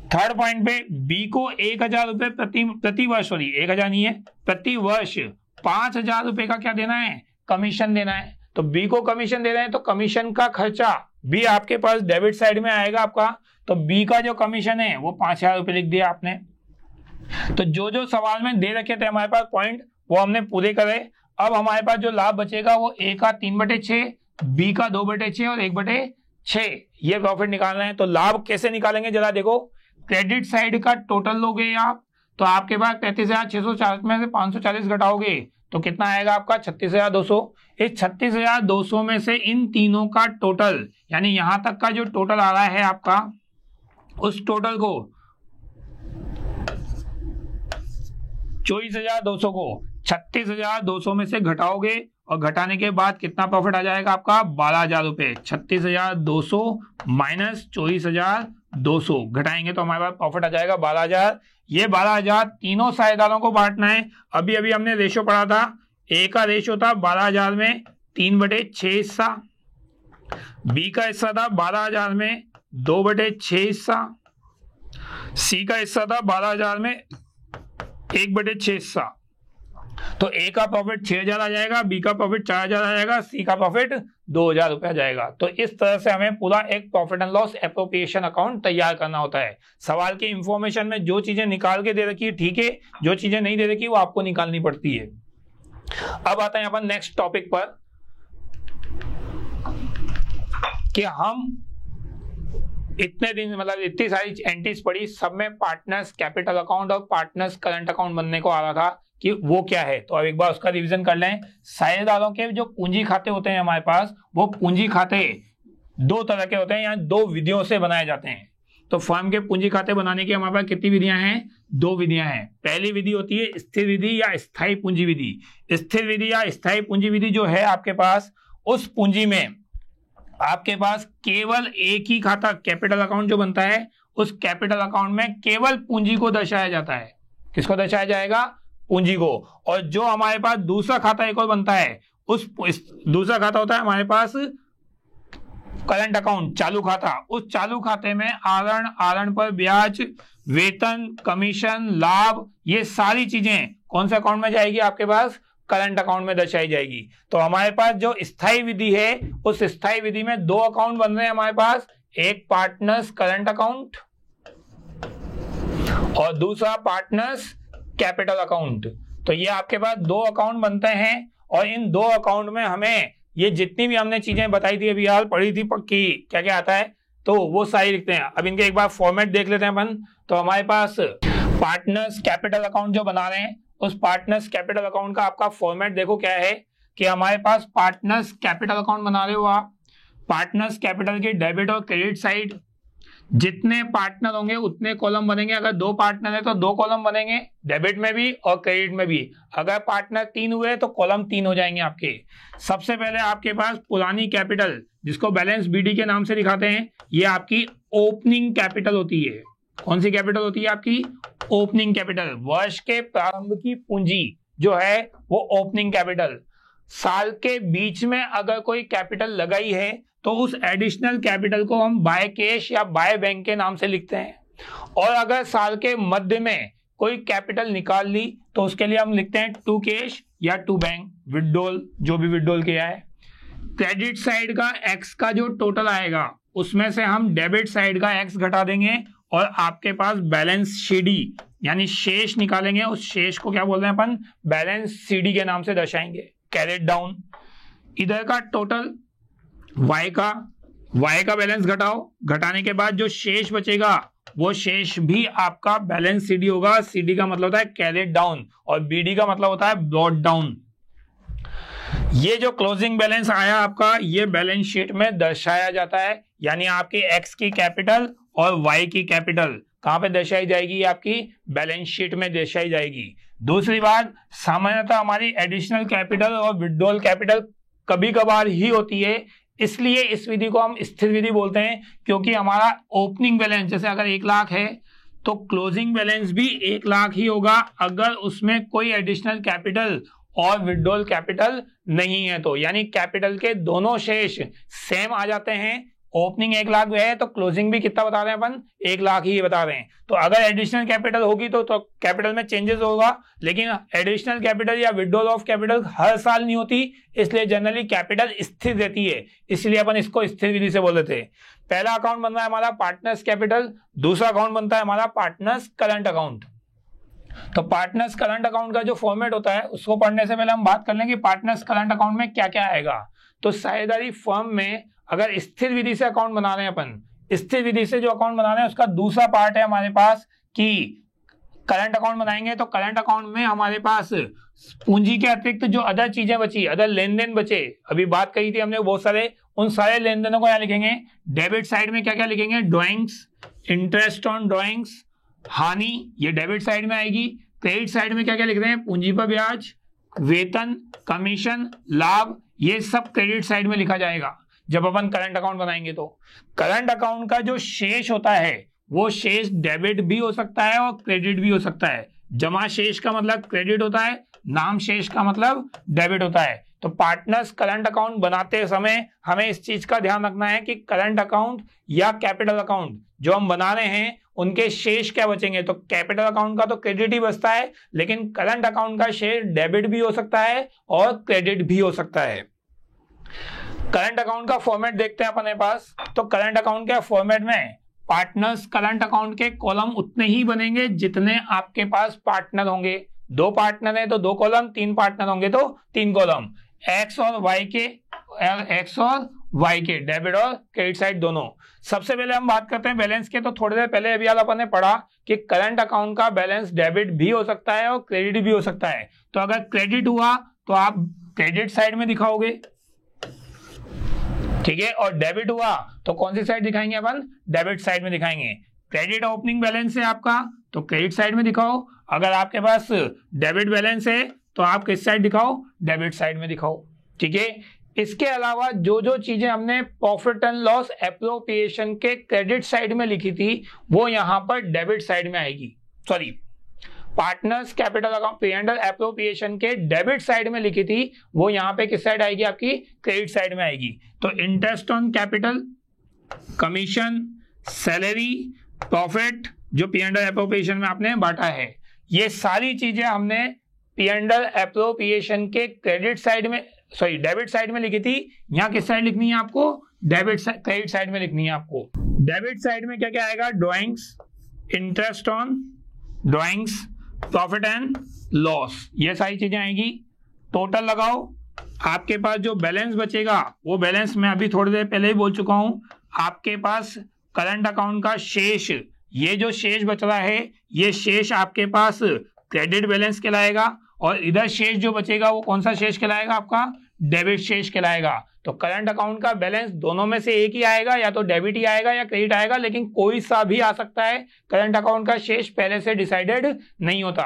S1: थर्ड पॉइंट पे, बी को 1,000 रुपए प्रति वर्ष, सॉरी 1,000 नहीं है, प्रति वर्ष 5,000 रुपए का क्या देना है, कमीशन देना है। तो बी को कमीशन दे रहे हैं तो कमीशन का खर्चा भी आपके पास डेबिट साइड में आएगा आपका। तो बी का जो कमीशन है वो 5,000 रुपए लिख दिया आपने। तो जो जो सवाल में दे रखे थे हमारे पास पॉइंट वो हमने पूरे करे। अब हमारे पास जो लाभ बचेगा वो ए का 3/6, बी का 2/6 और 1/6 ये प्रॉफिट निकालना है। तो लाभ कैसे निकालेंगे जरा देखो, क्रेडिट साइड का टोटल लोगे आप तो आपके पास 35,640 में से 540 घटाओगे तो कितना आएगा आपका, 36,200। इस 36,200 में से इन तीनों का टोटल यानी यहां तक का जो टोटल आ रहा है आपका, उस टोटल को 24,200 को 36,200 में से घटाओगे और घटाने के बाद कितना प्रॉफिट आ जाएगा आपका 12,000 रुपए। 36,200 माइनस 24,200 घटाएंगे तो हमारे पास प्रॉफिट आ जाएगा 12,000। ये 12,000 तीनों साझेदारों को बांटना है। अभी अभी हमने रेशो पढ़ा था, ए का रेशो था 12,000 में 3/6 हिस्सा, बी का हिस्सा था 12,000 में 2/6 हिस्सा, सी का हिस्सा था 12,000 में 1/6 हिस्सा। तो ए का प्रॉफिट 6,000 आ जाएगा, बी का प्रॉफिट 4,000 आ जाएगा, सी का प्रॉफिट 2,000 रुपया जाएगा। तो इस तरह से हमें पूरा एक profit and loss appropriation account तैयार करना होता है। सवाल की इंफॉर्मेशन में जो चीजें निकाल के दे रखी है ठीक है, जो चीजें नहीं दे रखी वो आपको निकालनी पड़ती है। अब आता है अपन नेक्स्ट टॉपिक पर कि हम इतने दिन मतलब इतनी सारी एंट्रीज पढ़ी, सब में पार्टनर्स कैपिटल अकाउंट और पार्टनर्स करंट अकाउंट बनने को आ रहा था कि वो क्या है। तो अब एक बार उसका रिवीजन कर लें। साझेदारों के जो पूंजी खाते होते हैं हमारे पास, वो पूंजी खाते दो तरह के होते हैं, या दो विधियों से बनाए जाते हैं। तो फर्म के पूंजी खाते बनाने की हमारे पास कितनी विधियां हैं? 2 विधियां हैं। पहली विधि होती है स्थिर विधि या स्थायी पूंजी विधि। स्थिर विधि या स्थायी पूंजी विधि जो है आपके पास, उस पूंजी में आपके पास केवल एक ही खाता कैपिटल अकाउंट जो बनता है, उस कैपिटल अकाउंट में केवल पूंजी को दर्शाया जाता है। किसको दर्शाया जाएगा? पूंजी को। और जो हमारे पास दूसरा खाता एक और बनता है, उस दूसरा खाता होता है हमारे पास करंट अकाउंट, चालू खाता। उस चालू खाते में आरण पर ब्याज, वेतन, कमीशन, लाभ, ये सारी चीजें कौन से अकाउंट में जाएगी? आपके पास करंट अकाउंट में दर्शाई जाएगी। तो हमारे पास जो स्थायी विधि है, उस स्थायी विधि में 2 अकाउंट बन रहे हैं हमारे पास, एक पार्टनर्स करंट अकाउंट और दूसरा पार्टनर्स कैपिटल अकाउंट। तो ये आपके पास 2 अकाउंट बनते हैं और इन 2 अकाउंट में हमें ये जितनी भी हमने चीजें बताई थी अभी यार पढ़ी थी पक्की, क्या क्या आता है तो वो सारी लिखते हैं। अब इनके एक बार फॉर्मेट देख लेते हैं अपन। तो हमारे पास पार्टनर्स कैपिटल अकाउंट जो बना रहे हैं, उस पार्टनर्स कैपिटल अकाउंट का आपका फॉर्मेट देखो क्या है कि हमारे पास पार्टनर्स कैपिटल अकाउंट बना रहे हो आप। पार्टनर्स कैपिटल की डेबिट और क्रेडिट साइड, जितने पार्टनर होंगे उतने कॉलम बनेंगे। अगर 2 पार्टनर है तो 2 कॉलम बनेंगे, डेबिट में भी और क्रेडिट में भी। अगर पार्टनर 3 हुए तो कॉलम 3 हो जाएंगे आपके। सबसे पहले आपके पास पुरानी कैपिटल, जिसको बैलेंस बीडी के नाम से दिखाते हैं, ये आपकी ओपनिंग कैपिटल होती है। कौन सी कैपिटल होती है आपकी? Opening capital. वर्ष के प्रारंभ की पूंजी जो है वो ओपनिंग कैपिटल। साल के बीच में अगर कोई कैपिटल लगाई है तो उस एडिशनल कैपिटल को हम बाय कैश या बाय बैंक के नाम से लिखते हैं। और अगर साल के मध्य में कोई कैपिटल निकाल ली तो उसके लिए हम लिखते हैं टू कैश या टू बैंक, विड्रॉल, जो भी विड्रॉल किया है। क्रेडिट साइड का एक्स का जो टोटल आएगा उसमें से हम डेबिट साइड का एक्स घटा देंगे और आपके पास बैलेंस सीडी यानी शेष निकालेंगे। उस शेष को क्या बोल रहे हैं अपन? बैलेंस सीडी के नाम से दर्शाएंगे। कैरेट डाउन, इधर का टोटल वाई का बैलेंस घटाओ, घटाने के बाद जो शेष बचेगा वो शेष भी आपका बैलेंस सीडी होगा। सीडी का मतलब होता है कैरेट डाउन और बीडी का मतलब होता है ब्रॉट डाउन। ये जो क्लोजिंग बैलेंस आया आपका, ये बैलेंस शीट में दर्शाया जाता है। यानी आपकी एक्स की कैपिटल और वाई की कैपिटल कहां पे दर्शाई जाएगी? आपकी बैलेंस शीट में दर्शाई जाएगी। दूसरी बात, सामान्यतः हमारी एडिशनल कैपिटल और विड्रॉल कैपिटल कभी कभार ही होती है, इसलिए इस विधि को हम स्थिर विधि बोलते हैं। क्योंकि हमारा ओपनिंग बैलेंस जैसे अगर 1 लाख है तो क्लोजिंग बैलेंस भी 1 लाख ही होगा अगर उसमें कोई एडिशनल कैपिटल और विड्रॉल कैपिटल नहीं है तो। यानी कैपिटल के दोनों शेष सेम आ जाते हैं। ओपनिंग 1 लाख है तो क्लोजिंग भी कितना बता रहे हैं अपन? 1 लाख ही बता रहे हैं। तो अगर एडिशनल कैपिटल होगी तो कैपिटल में चेंजेस होगा, लेकिन एडिशनल कैपिटल या विड्रॉल ऑफ कैपिटल हर साल नहीं होती, इसलिए जनरली कैपिटल स्थिर रहती है, इसलिए अपन इसको स्थिर विधि से बोल देते हैं। पहला अकाउंट बनता है हमारा पार्टनर्स कैपिटल, दूसरा अकाउंट बनता है हमारा पार्टनर्स करंट अकाउंट। तो पार्टनर्स करंट अकाउंट का जो फॉर्मेट होता है उसको पढ़ने से पहले हम बात कर लें कि पार्टनर्स करंट अकाउंट में क्या क्या आएगा। तो साझेदारी फर्म में अगर स्थिर विधि से अकाउंट बना रहे हैं अपन, स्थिर विधि से जो अकाउंट बना रहे हैं उसका दूसरा पार्ट है हमारे पास कि करंट अकाउंट बनाएंगे। तो करंट अकाउंट में हमारे पास पूंजी के अतिरिक्त जो अदर चीजें बची, अदर लेन देन बचे, अभी बात कही थी हमने बहुत सारे, उन सारे लेन देनों को यहाँ लिखेंगे। डेबिट साइड में क्या क्या लिखेंगे? ड्रॉइंग्स, इंटरेस्ट ऑन ड्रॉइंग्स, हानि, ये डेबिट साइड में आएगी। क्रेडिट साइड में क्या क्या लिख रहे हैं? पूंजी पर ब्याज, वेतन, कमीशन, लाभ, ये सब क्रेडिट साइड में लिखा जाएगा जब अपन करंट अकाउंट बनाएंगे। तो करंट अकाउंट का जो शेष होता है वो शेष डेबिट भी हो सकता है और क्रेडिट भी हो सकता है। जमा शेष का मतलब क्रेडिट होता है, नाम शेष का मतलब डेबिट होता है। तो पार्टनर्स करंट अकाउंट बनाते समय हमें इस चीज का ध्यान रखना है कि करंट अकाउंट या कैपिटल अकाउंट जो हम बना रहे हैं उनके शेष क्या बचेंगे। तो कैपिटल अकाउंट का तो क्रेडिट ही बचता है, लेकिन करंट अकाउंट का शेष डेबिट भी हो सकता है और क्रेडिट भी हो सकता है। करंट अकाउंट का फॉर्मेट देखते हैं अपने पास। तो करंट अकाउंट के फॉर्मेट में पार्टनर्स करंट अकाउंट के कॉलम उतने ही बनेंगे जितने आपके पास पार्टनर होंगे। 2 पार्टनर है तो 2 कॉलम, 3 पार्टनर होंगे तो 3 कॉलम। एक्स और वाई के डेबिट और क्रेडिट साइड दोनों। सबसे पहले हम बात करते हैं बैलेंस के। तो थोड़ी देर पहले अभी अपन ने पढ़ा कि करंट अकाउंट का बैलेंस डेबिट भी हो सकता है और क्रेडिट भी हो सकता है। तो अगर क्रेडिट हुआ तो आप क्रेडिट साइड में दिखाओगे, ठीक है, और डेबिट हुआ तो कौन सी साइड दिखाएंगे अपन, डेबिट साइड में दिखाएंगे। क्रेडिट ओपनिंग बैलेंस है आपका तो क्रेडिट साइड में दिखाओ। अगर आपके पास डेबिट बैलेंस है तो आप किस साइड दिखाओ, डेबिट साइड में दिखाओ, ठीक है। इसके अलावा जो जो चीजें हमने प्रॉफिट एंड लॉस एप्रोप्रिएशन के क्रेडिट साइड में लिखी थी वो यहां पर डेबिट साइड में आएगी। Sorry, partners capital account P&L appropriation के डेबिट साइड में लिखी थी वो यहां पे किस साइड आएगी, आपकी क्रेडिट साइड में आएगी। तो interest on capital, commission, salary, profit जो P&L एप्रोप्रिएशन में आपने बांटा है, ये सारी चीजें हमने P&L एप्रोप्रिएशन के क्रेडिट साइड में डेबिट साइड में लिखी थी। यहां किस साइड लिखनी है आपको, क्रेडिट साइड में लिखनी है आपको। डेबिट साइड में क्या क्या आएगा, drawings, interest on drawings, profit and loss, ये सारी चीजें आएगी। टोटल लगाओ, आपके पास जो बैलेंस बचेगा वो बैलेंस मैं अभी थोड़ी देर पहले ही बोल चुका हूं। आपके पास करंट अकाउंट का शेष, ये जो शेष बच रहा है ये शेष आपके पास क्रेडिट बैलेंस कहलाएगा, और इधर शेष जो बचेगा वो कौन सा शेष कहलाएगा, आपका डेबिट शेष कहलाएगा। तो करंट अकाउंट का बैलेंस दोनों में से एक ही आएगा, या तो डेबिट ही आएगा या क्रेडिट आएगा, लेकिन कोई सा भी आ सकता है। करंट अकाउंट का शेष पहले से डिसाइडेड नहीं होता।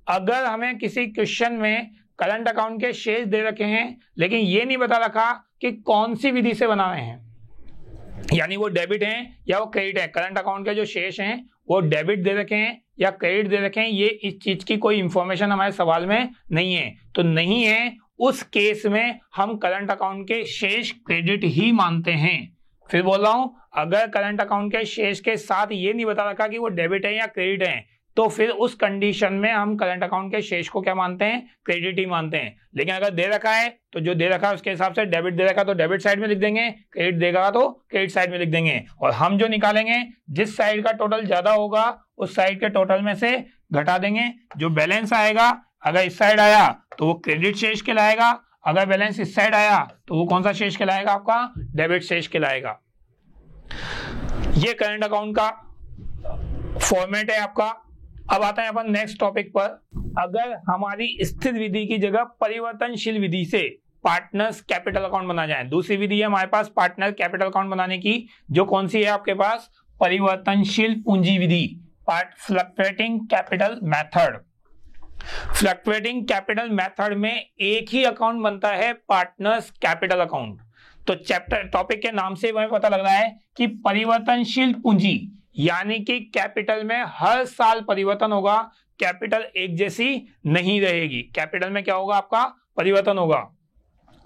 S1: अगर हमें किसी क्वेश्चन में करंट अकाउंट के शेष दे रखे हैं लेकिन ये नहीं बता रखा कि कौन सी विधि से बना रहे हैं, यानी वो डेबिट है या वो क्रेडिट है, करंट अकाउंट के जो शेष हैं वो डेबिट दे रखे हैं या क्रेडिट दे रखे हैं, ये इस चीज की कोई इंफॉर्मेशन हमारे सवाल में नहीं है। तो नहीं है, उस केस में हम करंट अकाउंट के शेष क्रेडिट ही मानते हैं। फिर बोल रहा हूं, अगर करंट अकाउंट के शेष के साथ ये नहीं बता रखा कि वो डेबिट है या क्रेडिट है, तो फिर उस कंडीशन में हम करंट अकाउंट के शेष को क्या मानते हैं, क्रेडिट ही मानते हैं। लेकिन अगर दे रखा है तो जो दे रखा है उसके हिसाब से, डेबिट दे रखा तो डेबिट साइड में लिख देंगे, क्रेडिट देगा तो क्रेडिट साइड में लिख देंगे, और हम जो निकालेंगे जिस साइड का टोटल ज्यादा होगा उस साइड के टोटल में से घटा देंगे। जो बैलेंस आएगा अगर इस साइड आया तो वो क्रेडिट शेष कहलाएगा, अगर बैलेंस इस साइड आया तो वो कौन सा शेष कहलाएगा, आपका डेबिट शेष कहलाएगा। ये करंट अकाउंट का फॉर्मेट है आपका। अब आता है अपन नेक्स्ट टॉपिक पर। अगर हमारी स्थिर विधि की जगह परिवर्तनशील विधि से पार्टनर्स कैपिटल अकाउंट बना जाए, दूसरी विधि है हमारे पास पार्टनर कैपिटल अकाउंट बनाने की, जो कौन सी है आपके पास, परिवर्तनशील पूंजी विधि, fluctuating capital method. Fluctuating capital method में एक ही अकाउंट बनता है, पार्टनर्स कैपिटल अकाउंट। तो चैप्टर टॉपिक के नाम से हमें पता लग रहा है कि परिवर्तनशील पूंजी यानी कि कैपिटल में हर साल परिवर्तन होगा, कैपिटल एक जैसी नहीं रहेगी। कैपिटल में क्या होगा, आपका परिवर्तन होगा।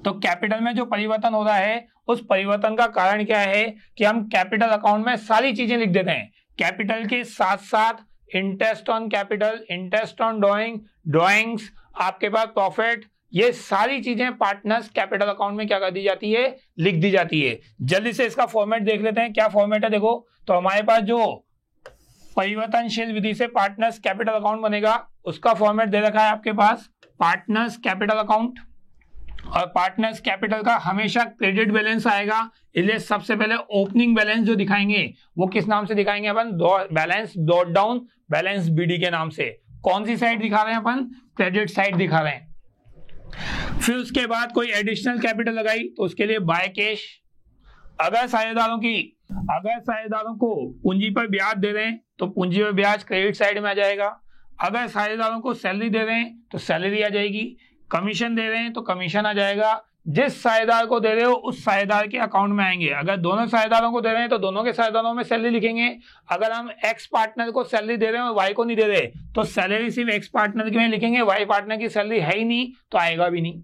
S1: तो कैपिटल में जो परिवर्तन हो रहा है उस परिवर्तन का कारण क्या है कि हम कैपिटल अकाउंट में सारी चीजें लिख देते हैं। कैपिटल के साथ साथ interest on capital, interest on drawings, आपके पास प्रॉफिट, ये सारी चीजें पार्टनर्स कैपिटल अकाउंट में क्या कर दी जाती है, लिख दी जाती है। जल्दी से इसका फॉर्मेट देख लेते हैं, क्या फॉर्मेट है। देखो, तो हमारे पास जो परिवर्तनशील विधि से पार्टनर्स कैपिटल अकाउंट बनेगा उसका फॉर्मेट दे रखा है आपके पास, पार्टनर्स कैपिटल अकाउंट। और पार्टनर्स कैपिटल का हमेशा क्रेडिट बैलेंस आएगा, इसलिए सबसे पहले ओपनिंग बैलेंस जो दिखाएंगे वो किस नाम से दिखाएंगे अपन, balance dot down balance BD के नाम से। कौन सी साइड दिखा रहे हैं अपन, क्रेडिट साइड दिखा रहे हैं। फिर उसके बाद कोई एडिशनल कैपिटल लगाई तो उसके लिए बाय कैश। अगर साझेदारों को पूंजी पर ब्याज दे रहे हैं तो पूंजी पर ब्याज क्रेडिट साइड में आ जाएगा। अगर साझेदारों को सैलरी दे रहे हैं तो सैलरी आ जाएगी। कमीशन दे रहे हैं तो कमीशन आ जाएगा, जिस साझेदार को दे रहे हो उस साझेदार के अकाउंट में आएंगे। अगर दोनों साझेदारों को दे रहे हैं तो दोनों के साझेदारों में सैलरी लिखेंगे। अगर हम एक्स पार्टनर को सैलरी दे रहे हैं और वाई को नहीं दे रहे तो सैलरी सिर्फ एक्स पार्टनर के में लिखेंगे, वाई पार्टनर की सैलरी है ही नहीं तो आएगा भी नहीं।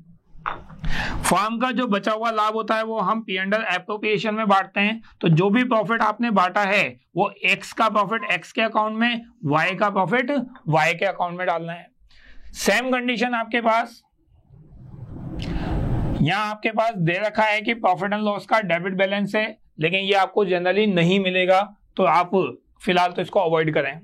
S1: फर्म का जो बचा हुआ लाभ होता है वो हम पी एंड एल एप्रोप्रिएशन में बांटते हैं। तो जो भी प्रॉफिट आपने बांटा है वो एक्स का प्रॉफिट एक्स के अकाउंट में, वाई का प्रॉफिट वाई के अकाउंट में डालना है। सेम कंडीशन आपके पास यहां आपके पास दे रखा है कि प्रॉफिट एंड लॉस का डेबिट बैलेंस है, लेकिन ये आपको जनरली नहीं मिलेगा तो आप फिलहाल तो इसको अवॉइड करें।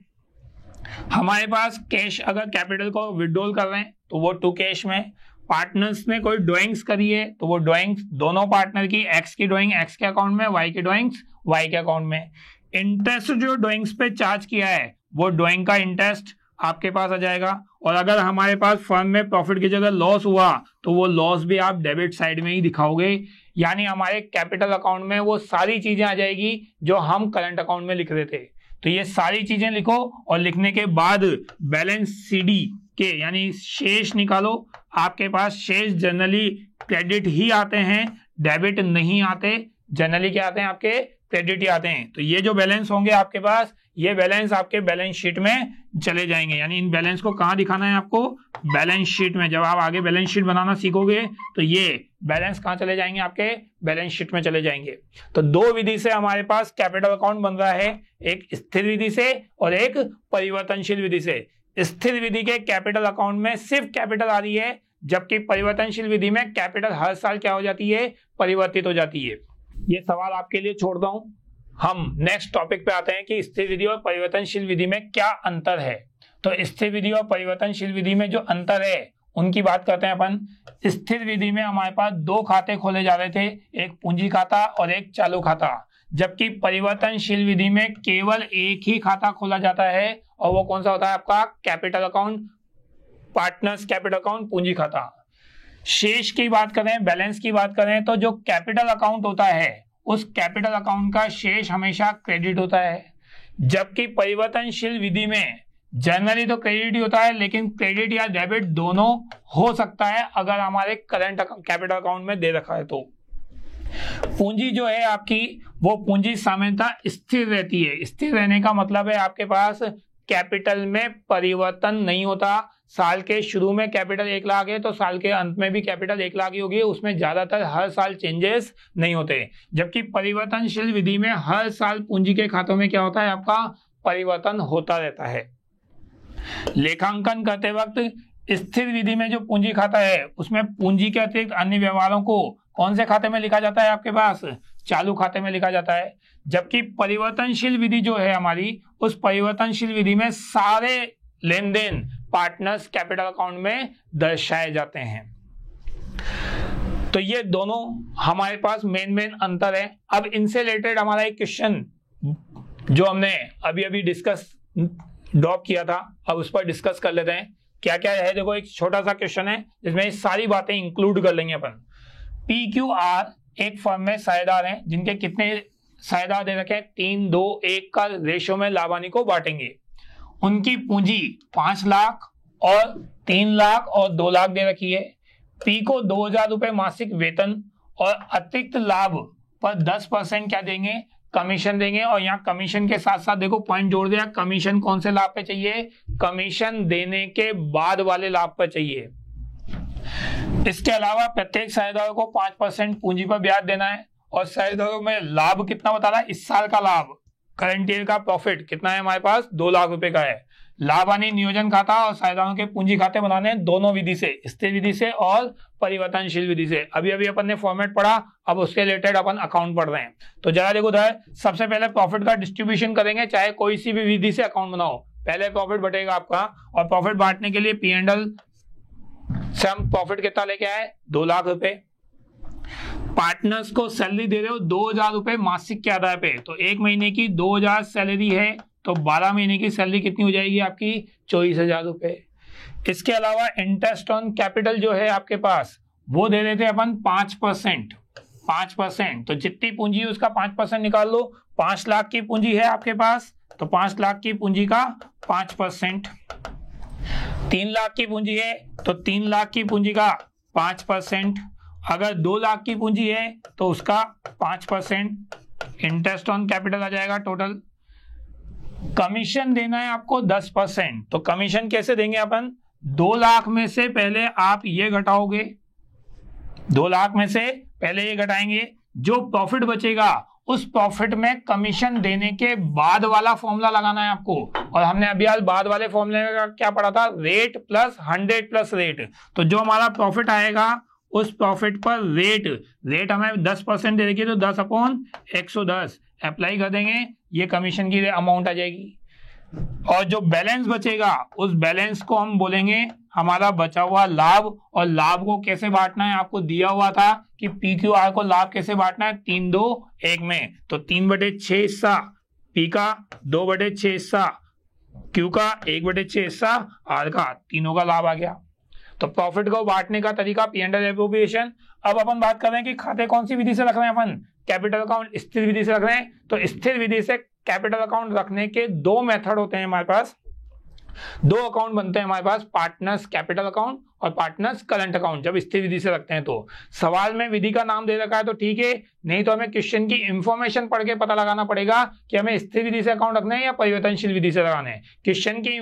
S1: हमारे पास कैश, अगर कैपिटल को विड्रॉल कर रहे हैं तो वो टू कैश में, पार्टनर्स ने कोई ड्राइंग्स करी है तो वो ड्राइंग्स दोनों पार्टनर की, एक्स की ड्राइंग एक्स के अकाउंट में, वाई की ड्राइंग्स वाई के अकाउंट में। इंटरेस्ट जो ड्राइंग्स पे चार्ज किया है वो ड्राइंग का इंटरेस्ट आपके पास आ जाएगा। और अगर हमारे पास फर्म में प्रॉफिट की जगह लॉस हुआ तो वो लॉस भी आप डेबिट साइड में ही दिखाओगे, यानी हमारे कैपिटल अकाउंट में वो सारी चीजें आ जाएगी जो हम करंट अकाउंट में लिख रहे थे। तो ये सारी चीजें लिखो और लिखने के बाद बैलेंस सीडी के यानी शेष निकालो। आपके पास शेष जनरली क्रेडिट ही आते हैं, डेबिट नहीं आते। जनरली क्या आते हैं आपके, क्रेडिट ही आते हैं। तो ये जो बैलेंस होंगे आपके पास, ये बैलेंस आपके बैलेंस शीट में चले जाएंगे। यानी इन बैलेंस को कहां दिखाना है आपको, बैलेंस शीट में। जब आप आगे बैलेंस शीट बनाना सीखोगे तो ये बैलेंस कहां चले जाएंगे, आपके बैलेंस शीट में चले जाएंगे। तो दो विधि से हमारे पास कैपिटल अकाउंट बन रहा है, एक स्थिर विधि से और एक परिवर्तनशील विधि से। स्थिर विधि के कैपिटल अकाउंट में सिर्फ कैपिटल आ रही है, जबकि परिवर्तनशील विधि में कैपिटल हर साल क्या हो जाती है, परिवर्तित हो जाती है। ये सवाल आपके लिए छोड़ता हूं। हम नेक्स्ट टॉपिक पे आते हैं कि स्थिर विधि और परिवर्तनशील विधि में क्या अंतर है। तो स्थिर विधि और परिवर्तनशील विधि में जो अंतर है उनकी बात करते हैं अपन। स्थिर विधि में हमारे पास दो खाते खोले जा रहे थे, एक पूंजी खाता और एक चालू खाता, जबकि परिवर्तनशील विधि में केवल एक ही खाता खोला जाता है और वो कौन सा होता है आपका, capital account, partners capital account, पूंजी खाता। शेष की बात करें, बैलेंस की बात करें तो जो कैपिटल अकाउंट होता है उस कैपिटल अकाउंट का शेष हमेशा क्रेडिट होता है, जबकि परिवर्तनशील विधि में जनरली तो क्रेडिट ही होता है, लेकिन क्रेडिट या डेबिट दोनों हो सकता है अगर हमारे करंट कैपिटल अकाउंट में दे रखा है तो। पूंजी जो है आपकी, वो पूंजी सामान्यतः स्थिर रहती है। स्थिर रहने का मतलब है आपके पास कैपिटल में परिवर्तन नहीं होता। साल के शुरू में कैपिटल 1 लाख है तो साल के अंत में भी कैपिटल 1 लाख ही होगी, उसमें ज्यादातर हर साल चेंजेस नहीं होते। जबकि परिवर्तनशील विधि में हर साल पूंजी के खातों में क्या होता है, आपका परिवर्तन होता रहता है। लेखांकन करते वक्त स्थिर विधि में जो पूंजी खाता है उसमें पूंजी के अतिरिक्त अन्य व्यवहारों को कौन से खाते में लिखा जाता है, आपके पास चालू खाते में लिखा जाता है। जबकि परिवर्तनशील विधि जो है हमारी, उस परिवर्तनशील विधि में सारे लेन देन पार्टनर्स कैपिटल अकाउंट में दर्शाए जाते हैं। तो ये दोनों हमारे पास मेन अंतर है। अब इनसे रिलेटेड हमारा एक क्वेश्चन जो हमने अभी अभी डिस्कस ड्रॉप किया था, अब उस पर डिस्कस कर लेते हैं क्या क्या है। देखो एक छोटा सा क्वेश्चन है जिसमें सारी बातें इंक्लूड कर लेंगे अपन। PQR एक फर्म में साझेदार हैं जिनके कितने साझेदार दे रखे हैं, 3, 2, 1 का रेशियो में लाभ हानि को बांटेंगे। उनकी पूंजी 5 लाख और 3 लाख और 2 लाख दे रखी है। P को 2000 रुपए मासिक वेतन और अतिरिक्त लाभ पर 10% क्या देंगे, कमीशन देंगे। और यहाँ कमीशन के साथ साथ देखो पॉइंट जोड़ दिया, कमीशन कौन से लाभ पे चाहिए, कमीशन देने के बाद वाले लाभ पर चाहिए। इसके अलावा प्रत्येक साझेदारों को 5% पूंजी पर ब्याज देना है। और साझेदारों में लाभ कितना बता रहा है, इस साल का लाभ, करंट ईयर का प्रॉफिट कितना है हमारे पास, 2 लाख रुपए का है। लाभ हानि नियोजन खाता और साझेदारों के पूंजी खाते बनाने हैं दोनों विधि से, स्थिर विधि से और परिवर्तनशील विधि से। अभी अभी अपन ने फॉर्मेट पढ़ा, अब उसके रिलेटेड अपन अकाउंट पढ़ रहे हैं। तो जरा देखो उधर, सबसे पहले प्रॉफिट का डिस्ट्रीब्यूशन करेंगे, चाहे कोई सी भी विधि से अकाउंट बनाओ। पहले प्रॉफिट बटेगा आपका, और प्रॉफिट बांटने के लिए P&L से हम प्रॉफिट कितना लेके आए, 2 लाख रुपए। पार्टनर्स को सैलरी दे रहे हो 2000 रुपए मासिक के आधार पे, तो 1 महीने की 2000 सैलरी है तो 12 महीने की सैलरी कितनी हो जाएगी आपकी, 24,000 रुपए। इसके अलावा इंटरेस्ट ऑन कैपिटल जो है आपके पास, वो दे रहे थे अपन 5%। तो जितनी पूंजी है उसका 5% निकाल लो। 5 लाख की पूंजी है आपके पास, तो 5 लाख की पूंजी का 5%। 3 लाख की पूंजी है तो 3 लाख की पूंजी का 5%, अगर 2 लाख की पूंजी है तो उसका 5% इंटरेस्ट ऑन कैपिटल आ जाएगा टोटल। कमीशन देना है आपको 10%, तो कमीशन कैसे देंगे अपन, 2 लाख में से पहले आप ये घटाओगे, 2 लाख में से पहले ये घटाएंगे, जो प्रॉफिट बचेगा उस प्रॉफिट में कमीशन देने के बाद वाला फॉर्मूला लगाना है आपको। और हमने अभी आज बाद वाले फॉर्मूले में क्या पढ़ा था, रेट प्लस 100 प्लस रेट। तो जो हमारा प्रॉफिट आएगा उस प्रॉफिट पर रेट हमें 10% दे रखी है, तो 10/110 अप्लाई कर देंगे, ये कमीशन की अमाउंट आ जाएगी। और जो बैलेंस बचेगा उस बैलेंस को हम बोलेंगे हमारा बचा हुआ लाभ। और लाभ को कैसे बांटना है, आपको दिया हुआ था कि PQR को लाभ कैसे बांटना है, 3-2-1 में। तो 3/6 हिस्सा P का, 2/6 हिस्सा Q का, 1/6 हिस्सा R का, तीनों का लाभ आ गया। तो प्रॉफिट को बांटने का तरीका P&L एप्रोप्रिएशन। अब अपन बात कर रहे हैं कि खाते कौन सी विधि से रख रहे हैं अपन, कैपिटल अकाउंट स्थिर विधि से रख रहे हैं। तो स्थिर विधि से कैपिटल अकाउंट रखने के 2 मेथड होते हैं हमारे पास, 2 अकाउंट बनते हैं हमारे पास, पार्टनर्स कैपिटल अकाउंट और पार्टनर्स करंट अकाउंट। जब स्थिर विधि से रखते हैं तो सवाल में विधि का नाम दे रखा है तो ठीक है, नहीं तो हमें क्वेश्चन की इंफॉर्मेशन पढ़ के पता लगाना पड़ेगा कि हमें स्थिर विधि से अकाउंट रखना है या परिवर्तनशील विधि से लगाना है। क्वेश्चन की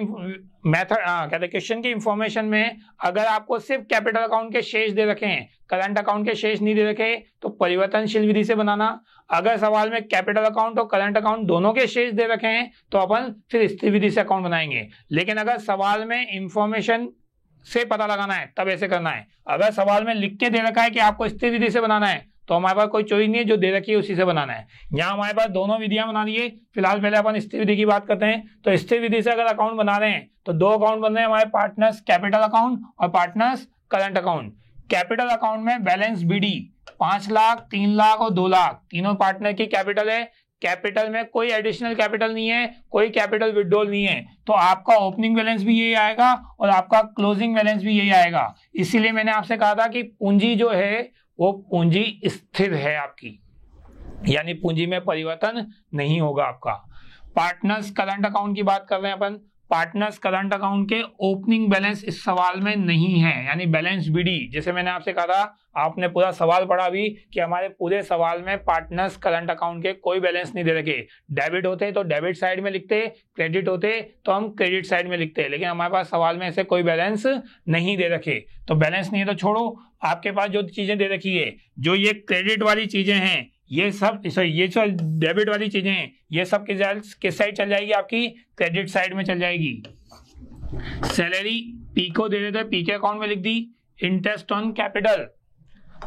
S1: मेथड कहते हैं क्वेश्चन की इंफॉर्मेशन में अगर आपको सिर्फ कैपिटल अकाउंट के शेष दे रखे हैं, करंट अकाउंट के शेष नहीं दे रखे, तो परिवर्तनशील विधि से बनाना। अगर सवाल में कैपिटल अकाउंट और करंट अकाउंट दोनों के शेष दे रखे हैं तो अपन फिर स्थिर विधि से अकाउंट बनाएंगे। लेकिन अगर सवाल में इंफॉर्मेशन से पता लगाना है तब ऐसे करना है। अगर सवाल में लिख के दे रखा है कि आपको स्थिर विधि से बनाना है तो हमारे पास कोई चॉइस नहीं है, जो दे रखी है उसी से बनाना है। यहाँ हमारे पास दोनों विधियां बना ली है। फिलहाल पहले अपन स्थिर विधि की बात करते हैं। तो स्थिर विधि से अगर अकाउंट बना रहे हैं तो 2 अकाउंट बन रहे हैं हमारे, पार्टनर्स कैपिटल अकाउंट और partners current account. Capital account में बैलेंस BD 5 लाख, 3 लाख और 2 लाख, तीनों पार्टनर की कैपिटल है। कैपिटल में कोई एडिशनल कैपिटल नहीं है, कोई कैपिटल विड्रॉल नहीं है, तो आपका ओपनिंग बैलेंस भी यही आएगा और आपका क्लोजिंग बैलेंस भी यही आएगा। इसीलिए मैंने आपसे कहा था कि पूंजी जो है वो पूंजी स्थिर है आपकी, यानी पूंजी में परिवर्तन नहीं होगा आपका। पार्टनर्स करंट अकाउंट की बात कर रहे हैं अपन। पार्टनर्स करंट अकाउंट के ओपनिंग बैलेंस इस सवाल में नहीं है, यानी बैलेंस BD। जैसे मैंने आपसे कहा था, आपने पूरा सवाल पढ़ा भी कि हमारे पूरे सवाल में पार्टनर्स करंट अकाउंट के कोई बैलेंस नहीं दे रखे। डेबिट होते तो डेबिट साइड में लिखते, क्रेडिट होते तो हम क्रेडिट साइड में लिखते, लेकिन हमारे पास सवाल में ऐसे कोई बैलेंस नहीं दे रखे। तो बैलेंस नहीं है तो छोड़ो, आपके पास जो चीजें दे रखी है, जो ये क्रेडिट वाली चीजें हैं, ये सब ये जो डेबिट वाली चीजें हैं, ये सब किस साइड चल जाएगी, आपकी क्रेडिट साइड में चल जाएगी। सैलरी P को दे देते, P के अकाउंट में लिख दी। इंटरेस्ट ऑन कैपिटल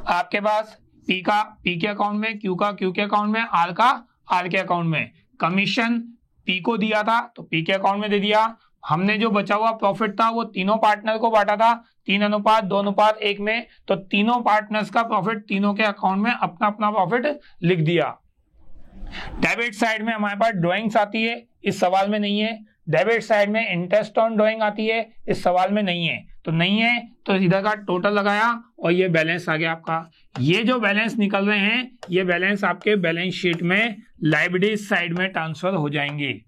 S1: आपके पास P का P के अकाउंट में, Q का Q के अकाउंट में, R का R के अकाउंट में। कमीशन P को दिया था तो P के अकाउंट में दे दिया। हमने जो बचा हुआ प्रॉफिट था वो तीनों पार्टनर को बांटा था 3:2:1 में, तो तीनों पार्टनर्स का प्रॉफिट तीनों के अकाउंट में अपना अपना प्रॉफिट लिख दिया। डेबिट साइड में हमारे पास ड्राइंग्स आती है, इस सवाल में नहीं है। डेबिट साइड में इंटरेस्ट ऑन ड्राइंग आती है, इस सवाल में नहीं है। तो नहीं है तो इधर का टोटल लगाया और ये बैलेंस आ गया आपका। ये जो बैलेंस निकल रहे हैं ये बैलेंस आपके बैलेंस शीट में लायबिलिटी साइड में ट्रांसफर हो जाएंगे।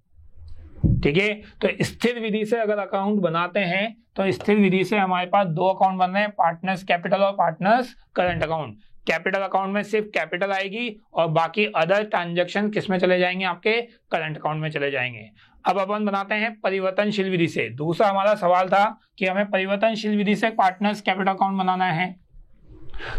S1: ठीक है, तो स्थिर विधि से अगर अकाउंट बनाते हैं तो स्थिर विधि से हमारे पास 2 अकाउंट बन रहे हैं, पार्टनर्स कैपिटल और partners current account. Capital account में सिर्फ कैपिटल आएगी और बाकी अदर ट्रांजैक्शन किस में चले जाएंगे, आपके करंट अकाउंट में चले जाएंगे। अब अपन बनाते हैं परिवर्तनशील विधि से। दूसरा हमारा सवाल था कि हमें परिवर्तनशील विधि से पार्टनर्स कैपिटल अकाउंट बनाना है।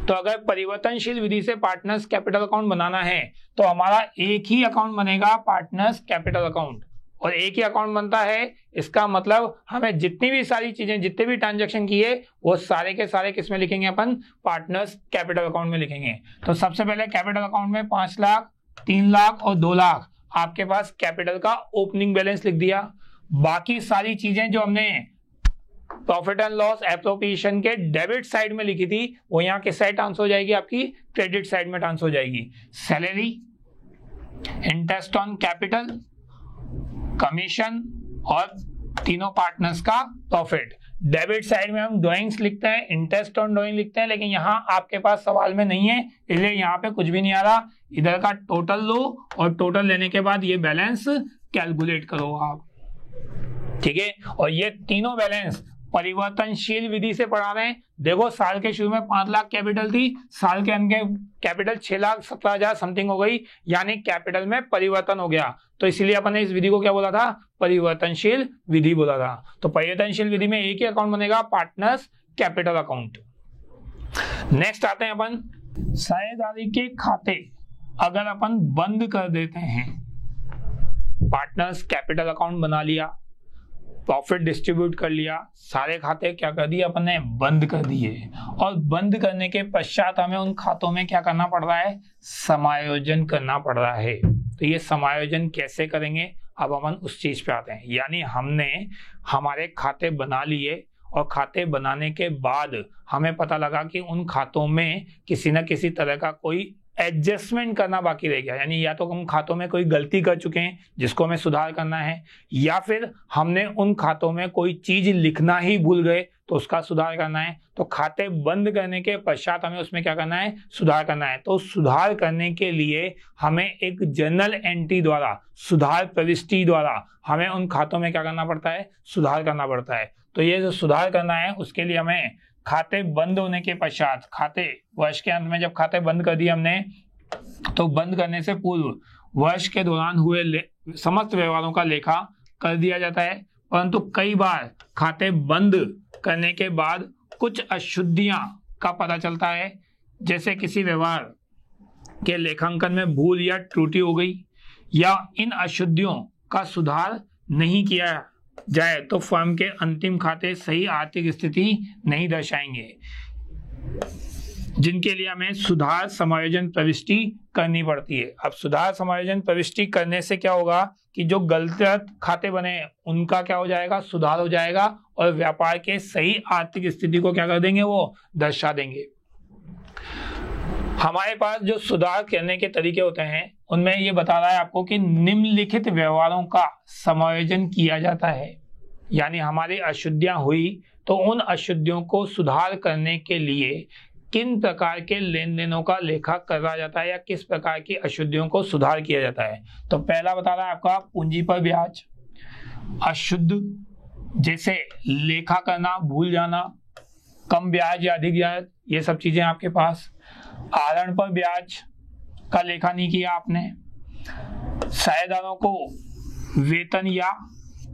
S1: तो अगर परिवर्तनशील विधि से पार्टनर्स कैपिटल अकाउंट बनाना है तो हमारा एक ही अकाउंट बनेगा, पार्टनर्स कैपिटल अकाउंट, और एक ही अकाउंट बनता है। इसका मतलब हमें जितनी भी सारी चीजें, जितने भी ट्रांजैक्शन किए वो सारे के सारे किस में लिखेंगे, अपन पार्टनर्स कैपिटल अकाउंट में लिखेंगे। तो सबसे पहले कैपिटल अकाउंट में 5 लाख, 3 लाख और 2 लाख आपके पास कैपिटल का ओपनिंग बैलेंस लिख दिया। बाकी सारी चीजें जो हमने प्रॉफिट एंड लॉस एप्रोप्रिएशन के डेबिट साइड में लिखी थी वो यहाँ किस साइड ट्रांसफर हो जाएगी, आपकी क्रेडिट साइड में ट्रांसफर हो जाएगी। Salary, interest on capital, commission और तीनों पार्टनर्स का प्रॉफिट। डेबिट साइड में हम ड्राइंग्स लिखते हैं, इंटरेस्ट ऑन ड्राइंग लिखते हैं, लेकिन यहाँ आपके पास सवाल में नहीं है इसलिए यहाँ पे कुछ भी नहीं आ रहा। इधर का टोटल लो और टोटल लेने के बाद ये बैलेंस कैलकुलेट करो आप। ठीक है, और ये तीनों बैलेंस परिवर्तनशील विधि से पढ़ा रहे हैं। देखो साल के शुरू में 5 लाख कैपिटल थी, साल के अंत में कैपिटल 6,17,000 समथिंग हो गई, यानी कैपिटल में परिवर्तन हो गया। तो इसलिए अपन ने इस विधि को क्या बोला था, परिवर्तनशील विधि बोला था। तो परिवर्तनशील विधि में एक ही अकाउंट बनेगा, पार्टनर्स कैपिटल अकाउंट। नेक्स्ट आते हैं अपन साझेदारी के खाते अगर अपन बंद कर देते हैं, पार्टनर्स कैपिटल अकाउंट बना लिया, प्रॉफिट डिस्ट्रीब्यूट कर लिया, सारे खाते क्या कर दिए अपन ने, बंद कर दिए। और बंद करने के पश्चात हमें उन खातों में क्या करना पड़ रहा है, समायोजन करना पड़ रहा है। तो ये समायोजन कैसे करेंगे, अब अपन उस चीज पे आते हैं। यानी हमने हमारे खाते बना लिए और खाते बनाने के बाद हमें पता लगा कि उन खातों में किसी न किसी तरह का कोई एडजस्टमेंट करना बाकी रह गया, यानी या तो हम खातों में कोई गलती कर चुके हैं जिसको हमें सुधार करना है, या फिर हमने उन खातों में कोई चीज लिखना ही भूल गए तो उसका सुधार करना है। तो खाते बंद करने के पश्चात हमें उसमें क्या करना है, सुधार करना है। तो सुधार करने के लिए हमें एक जर्नल एंट्री द्वारा, सुधार प्रविष्टि द्वारा हमें उन खातों में क्या करना पड़ता है, सुधार करना पड़ता है। तो ये जो सुधार करना है उसके लिए हमें खाते बंद होने के पश्चात, खाते वर्ष के अंत में जब खाते बंद कर दिए हमने, तो बंद करने से पूर्व वर्ष के दौरान हुए समस्त व्यवहारों का लेखा कर दिया जाता है। परंतु कई बार खाते बंद करने के बाद कुछ अशुद्धियां का पता चलता है, जैसे किसी व्यवहार के लेखांकन में भूल या त्रुटि हो गई, या इन अशुद्धियों का सुधार नहीं किया जाए तो फर्म के अंतिम खाते सही आर्थिक स्थिति नहीं दर्शाएंगे, जिनके लिए हमें सुधार समायोजन प्रविष्टि करनी पड़ती है। अब सुधार समायोजन प्रविष्टि करने से क्या होगा कि जो गलत खाते बने उनका क्या हो जाएगा, सुधार हो जाएगा, और व्यापार के सही आर्थिक स्थिति को क्या कर देंगे, वो दर्शा देंगे। हमारे पास जो सुधार करने के तरीके होते हैं उनमें ये बता रहा है आपको कि निम्नलिखित व्यवहारों का समायोजन किया जाता है। यानी हमारी अशुद्धियां हुई तो उन अशुद्धियों को सुधार करने के लिए किन प्रकार के लेन देनों का लेखा करा जाता है, या किस प्रकार की अशुद्धियों को सुधार किया जाता है। तो पहला बता रहा है आपका पूंजी पर ब्याज, अशुद्ध जैसे लेखा करना भूल जाना, कम ब्याज या अधिक ब्याज, ये सब चीजें आपके पास। आहरण पर ब्याज का लेखा नहीं किया आपने, साझेदारों को वेतन या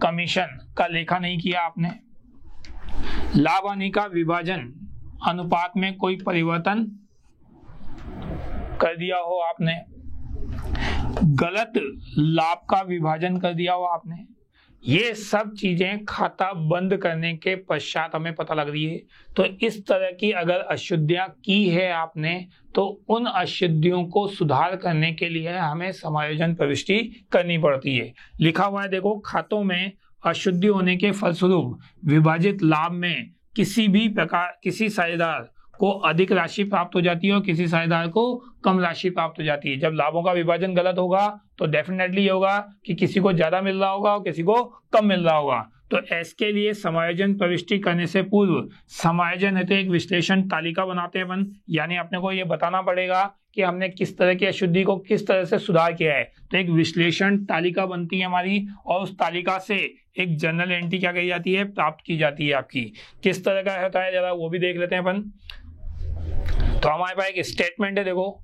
S1: कमीशन का लेखा नहीं किया आपने, लाभ हानि का विभाजन अनुपात में कोई परिवर्तन कर दिया हो आपने, गलत लाभ का विभाजन कर दिया हो आपने, ये सब चीजें खाता बंद करने के पश्चात हमें पता लग रही है। तो इस तरह की अगर अशुद्धियां की है आपने, तो उन अशुद्धियों को सुधार करने के लिए हमें समायोजन प्रविष्टि करनी पड़ती है। लिखा हुआ है देखो, खातों में अशुद्धि होने के फलस्वरूप विभाजित लाभ में किसी भी प्रकार किसी साझेदार को अधिक राशि प्राप्त हो जाती है और किसी साझेदार को कम राशि प्राप्त हो जाती है। जब लाभों का विभाजन गलत होगा तो डेफिनेटली ये होगा कि किसी को ज्यादा मिल रहा होगा और किसी को कम मिल रहा होगा। तो इसके लिए समायोजन प्रविष्टि करने से पूर्व समायोजन हेतु एक विश्लेषण तालिका बनाते हैं अपन, यानी अपने को ये बताना पड़ेगा कि हमने किस तरह की अशुद्धि को किस तरह से सुधार किया है। तो एक विश्लेषण तालिका बनती है हमारी, और उस तालिका से एक जर्नल एंट्री क्या कही जाती है, प्राप्त की जाती है आपकी। किस तरह का होता है जरा वो भी देख लेते हैं अपन। तो हमारे पास एक स्टेटमेंट है, देखो,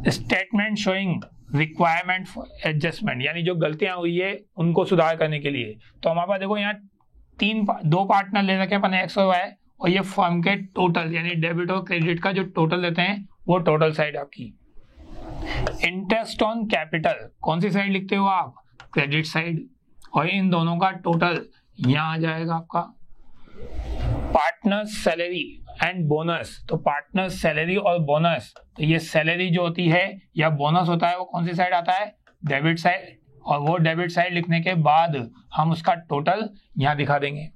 S1: statement showing requirement for adjustment, यानी जो गलतियां हुई है उनको सुधार करने के लिए। तो हमारे पास देखो यहाँ दो पार्टनर ले रखे हैं अपन, एक्स और वाई, और ये फर्म के टोटल यानी डेबिट और क्रेडिट का जो टोटल लेते हैं वो टोटल साइड आपकी। इंटरेस्ट ऑन कैपिटल कौन सी साइड लिखते हो आप, क्रेडिट साइड, और इन दोनों का टोटल यहाँ आ जाएगा आपका। पार्टनर सैलरी एंड बोनस, तो पार्टनर सैलरी और बोनस, तो ये सैलरी जो होती है या बोनस होता है वो कौन सी साइड आता है, डेबिट साइड, और वो डेबिट साइड लिखने के बाद हम उसका टोटल यहाँ दिखा देंगे।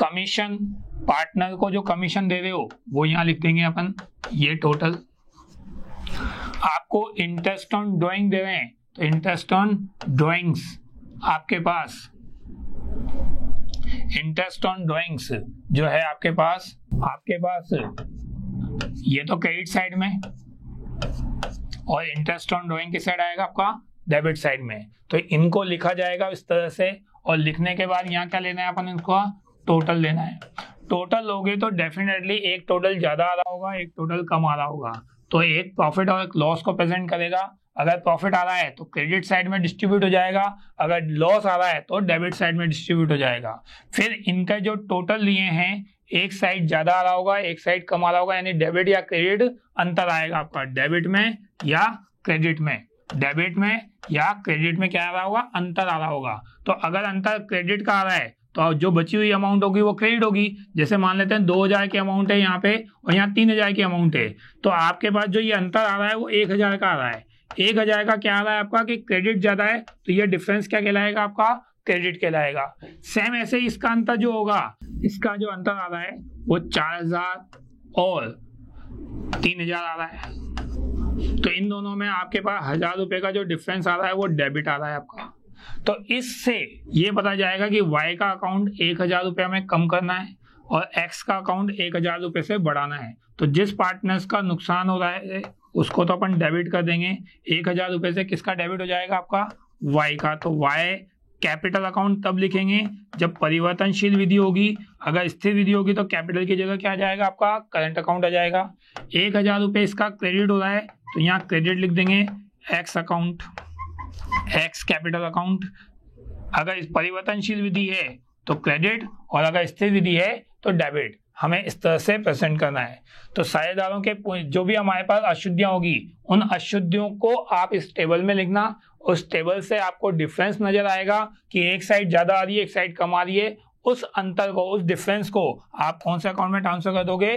S1: कमीशन, पार्टनर को जो कमीशन दे रहे हो वो यहाँ लिख देंगे अपन, ये टोटल। आपको इंटरेस्ट ऑन ड्राइंग दे रहे हैं तो इंटरेस्ट ऑन ड्राइंग्स आपके पास, इंटरेस्ट ऑन ड्राइंग्स जो है आपके पास ये तो क्रेडिट साइड में, और इंटरेस्ट ऑन ड्राइंग किस साइड आएगा आपका, डेबिट साइड में। तो इनको लिखा जाएगा इस तरह से, और लिखने के बाद यहाँ क्या लेना है अपन, इनको टोटल लेना है। टोटल लोगे तो डेफिनेटली एक टोटल ज्यादा आ रहा होगा, एक टोटल कम आ रहा होगा, तो एक प्रॉफिट और एक लॉस को प्रेजेंट करेगा। अगर प्रॉफिट आ रहा है तो क्रेडिट साइड में डिस्ट्रीब्यूट हो जाएगा, अगर लॉस आ रहा है तो डेबिट साइड में डिस्ट्रीब्यूट हो जाएगा। फिर इनका जो टोटल लिए हैं, एक साइड ज्यादा आ रहा होगा, एक साइड कम आ रहा होगा, यानी डेबिट या क्रेडिट अंतर आएगा आपका, डेबिट में या क्रेडिट में, डेबिट में या क्रेडिट में क्या आ रहा होगा, अंतर आ रहा होगा। तो अगर अंतर क्रेडिट का आ रहा है तो जो बची हुई अमाउंट होगी वो क्रेडिट होगी। जैसे मान लेते हैं 2000 की अमाउंट है यहाँ पे और यहाँ 3000 की अमाउंट है, तो आपके पास जो ये अंतर आ रहा है वो 1000 का आ रहा है। 1000 का क्या आ रहा है आपका कि क्रेडिट ज्यादा है, तो ये डिफरेंस क्या कहलाएगा आपका, क्रेडिट कहलाएगा। सेम ऐसे ही इसका अंतर जो होगा, इसका जो अंतर आ रहा है वो 4000 और 3000 आ रहा है, तो इन दोनों में आपके पास 1000 रुपए का जो डिफरेंस आ रहा है वो डेबिट आ रहा है आपका। तो इससे ये पता जाएगा कि y का अकाउंट 1000 रुपये में कम करना है और x का अकाउंट 1000 रुपये से बढ़ाना है। तो जिस पार्टनर्स का नुकसान हो रहा है उसको तो अपन डेबिट कर देंगे। 1000 रुपये से किसका डेबिट हो जाएगा आपका, y का। तो y कैपिटल अकाउंट तब लिखेंगे जब परिवर्तनशील विधि होगी, अगर स्थिर विधि होगी तो कैपिटल की जगह क्या आ जाएगा आपका, करंट अकाउंट आ जाएगा। 1000 रुपये इसका क्रेडिट हो रहा है तो यहाँ क्रेडिट लिख देंगे, x account, x capital account. अगर इस परिवर्तनशील विधि है तो क्रेडिट और अगर स्थिर विधि है तो डेबिट। हमें इस तरह से प्रेजेंट करना है। तो साझेदारों के जो भी हमारे पास अशुद्धियां होगी उन अशुद्धियों को आप इस टेबल में लिखना। उस टेबल से आपको डिफरेंस नजर आएगा कि एक साइड ज्यादा आ रही है, एक साइड कम आ रही है। उस अंतर को, उस डिफरेंस को आप कौन से अकाउंट में ट्रांसफर कर दोगे,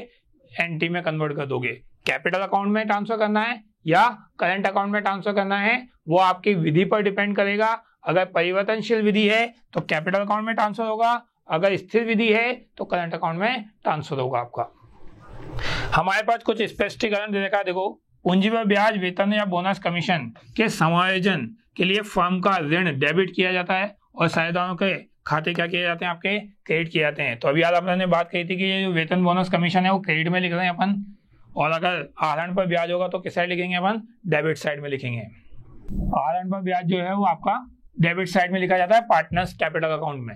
S1: एनटी में कन्वर्ट कर दोगे। कैपिटल अकाउंट में ट्रांसफर करना है या करंट अकाउंट में ट्रांसफर करना है वो आपकी विधि पर डिपेंड करेगा। अगर परिवर्तनशील विधि है तो कैपिटल अकाउंट में ट्रांसफर होगा, अगर स्थिर विधि है तो करंट अकाउंट में ट्रांसफर होगा आपका। हमारे पास कुछ स्पष्टीकरण दे रखा है। देखो, पूंजी पर ब्याज, वेतन या बोनस कमीशन के समायोजन के लिए फर्म का ऋण डेबिट किया जाता है और साझेदारों के खाते क्या किए जाते हैं, आपके क्रेडिट किए जाते हैं। तो अभी आज आपने बात कही थी कि ये जो वेतन बोनस कमीशन है वो क्रेडिट में लिख रहे हैं अपन, और अगर आहरण पर ब्याज होगा तो किस साइड लिखेंगे अपन, डेबिट साइड में लिखेंगे। आहरण पर ब्याज जो है वो आपका डेबिट साइड में लिखा जाता है पार्टनर्स कैपिटल अकाउंट में।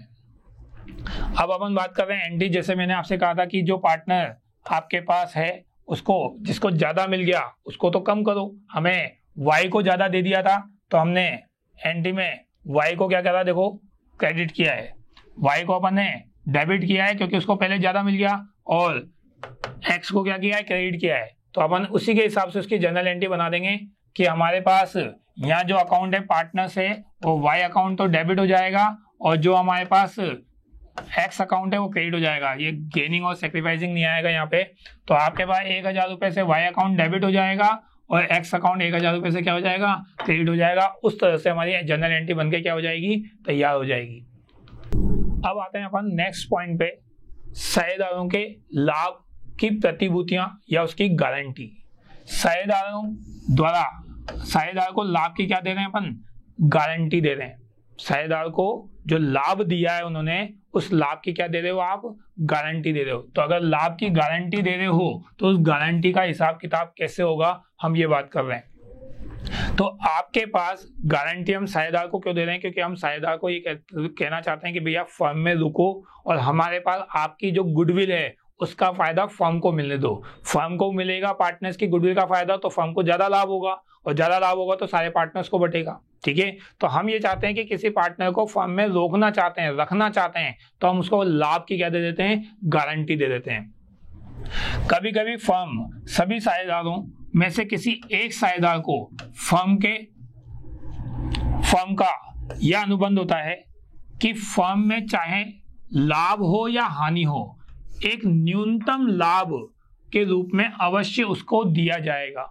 S1: अब अपन बात कर रहे हैं एनटी। जैसे मैंने आपसे कहा था कि जो पार्टनर आपके पास है उसको, जिसको ज्यादा मिल गया उसको तो कम करो। हमें वाई को ज्यादा दे दिया था तो हमने एनटी में वाई को क्या करा, देखो क्रेडिट किया है, वाई को अपन ने डेबिट किया है क्योंकि उसको पहले ज्यादा मिल गया, और एक्स को क्या किया है, क्रेडिट किया है। तो अपन उसी के हिसाब से उसकी जनरल एंट्री बना देंगे कि हमारे पास यहाँ जो अकाउंट है पार्टनर्स है वो वाई अकाउंट तो डेबिट हो जाएगा और जो हमारे पास एक्स अकाउंट है वो क्रेडिट हो जाएगा। ये गेनिंग और सेक्रीफाइसिंग नहीं आएगा यहाँ पे। तो आपके पास 1000 रुपये से वाई अकाउंट डेबिट हो जाएगा और एक्स अकाउंट 1000 रुपये से क्या हो जाएगा, क्रेडिट हो जाएगा। उस तरह से हमारी जनरल एंट्री बनके क्या हो जाएगी, तैयार हो जाएगी। अब आते हैं अपन नेक्स्ट पॉइंट पे, साझेदारों के लाभ की प्रतिभूतियां या उसकी गारंटी। साझेदारों द्वारा साझेदार को लाभ की क्या दे रहे हैं अपन, गारंटी दे रहे हैं। साझेदार को जो लाभ दिया है उन्होंने, उस लाभ की क्या दे रहे हो आप, गारंटी दे रहे हो। तो अगर लाभ की गारंटी दे रहे हो तो उस गारंटी का हिसाब किताब कैसे होगा, हम ये बात कर रहे हैं। तो आपके पास गारंटी हम साझेदार को क्यों दे रहे हैं, क्योंकि हम साझेदार को ये कहना चाहते हैं कि भैया फर्म में रुको और हमारे पास आपकी जो गुडविल है उसका फायदा फर्म को मिलने दो। फर्म को मिलेगा पार्टनर्स की गुडविल का फायदा तो फर्म को ज्यादा लाभ होगा, और ज्यादा लाभ होगा तो सारे पार्टनर्स को बटेगा। ठीक है, तो हम ये चाहते हैं कि किसी पार्टनर को फर्म में रोकना चाहते हैं, रखना चाहते हैं, तो हम उसको लाभ की क्या दे देते हैं, गारंटी दे देते हैं। कभी कभी फर्म सभी साझेदारों में से किसी एक साझेदार को फर्म का यह अनुबंध होता है कि फर्म में चाहे लाभ हो या हानि हो, एक न्यूनतम लाभ के रूप में अवश्य उसको दिया जाएगा।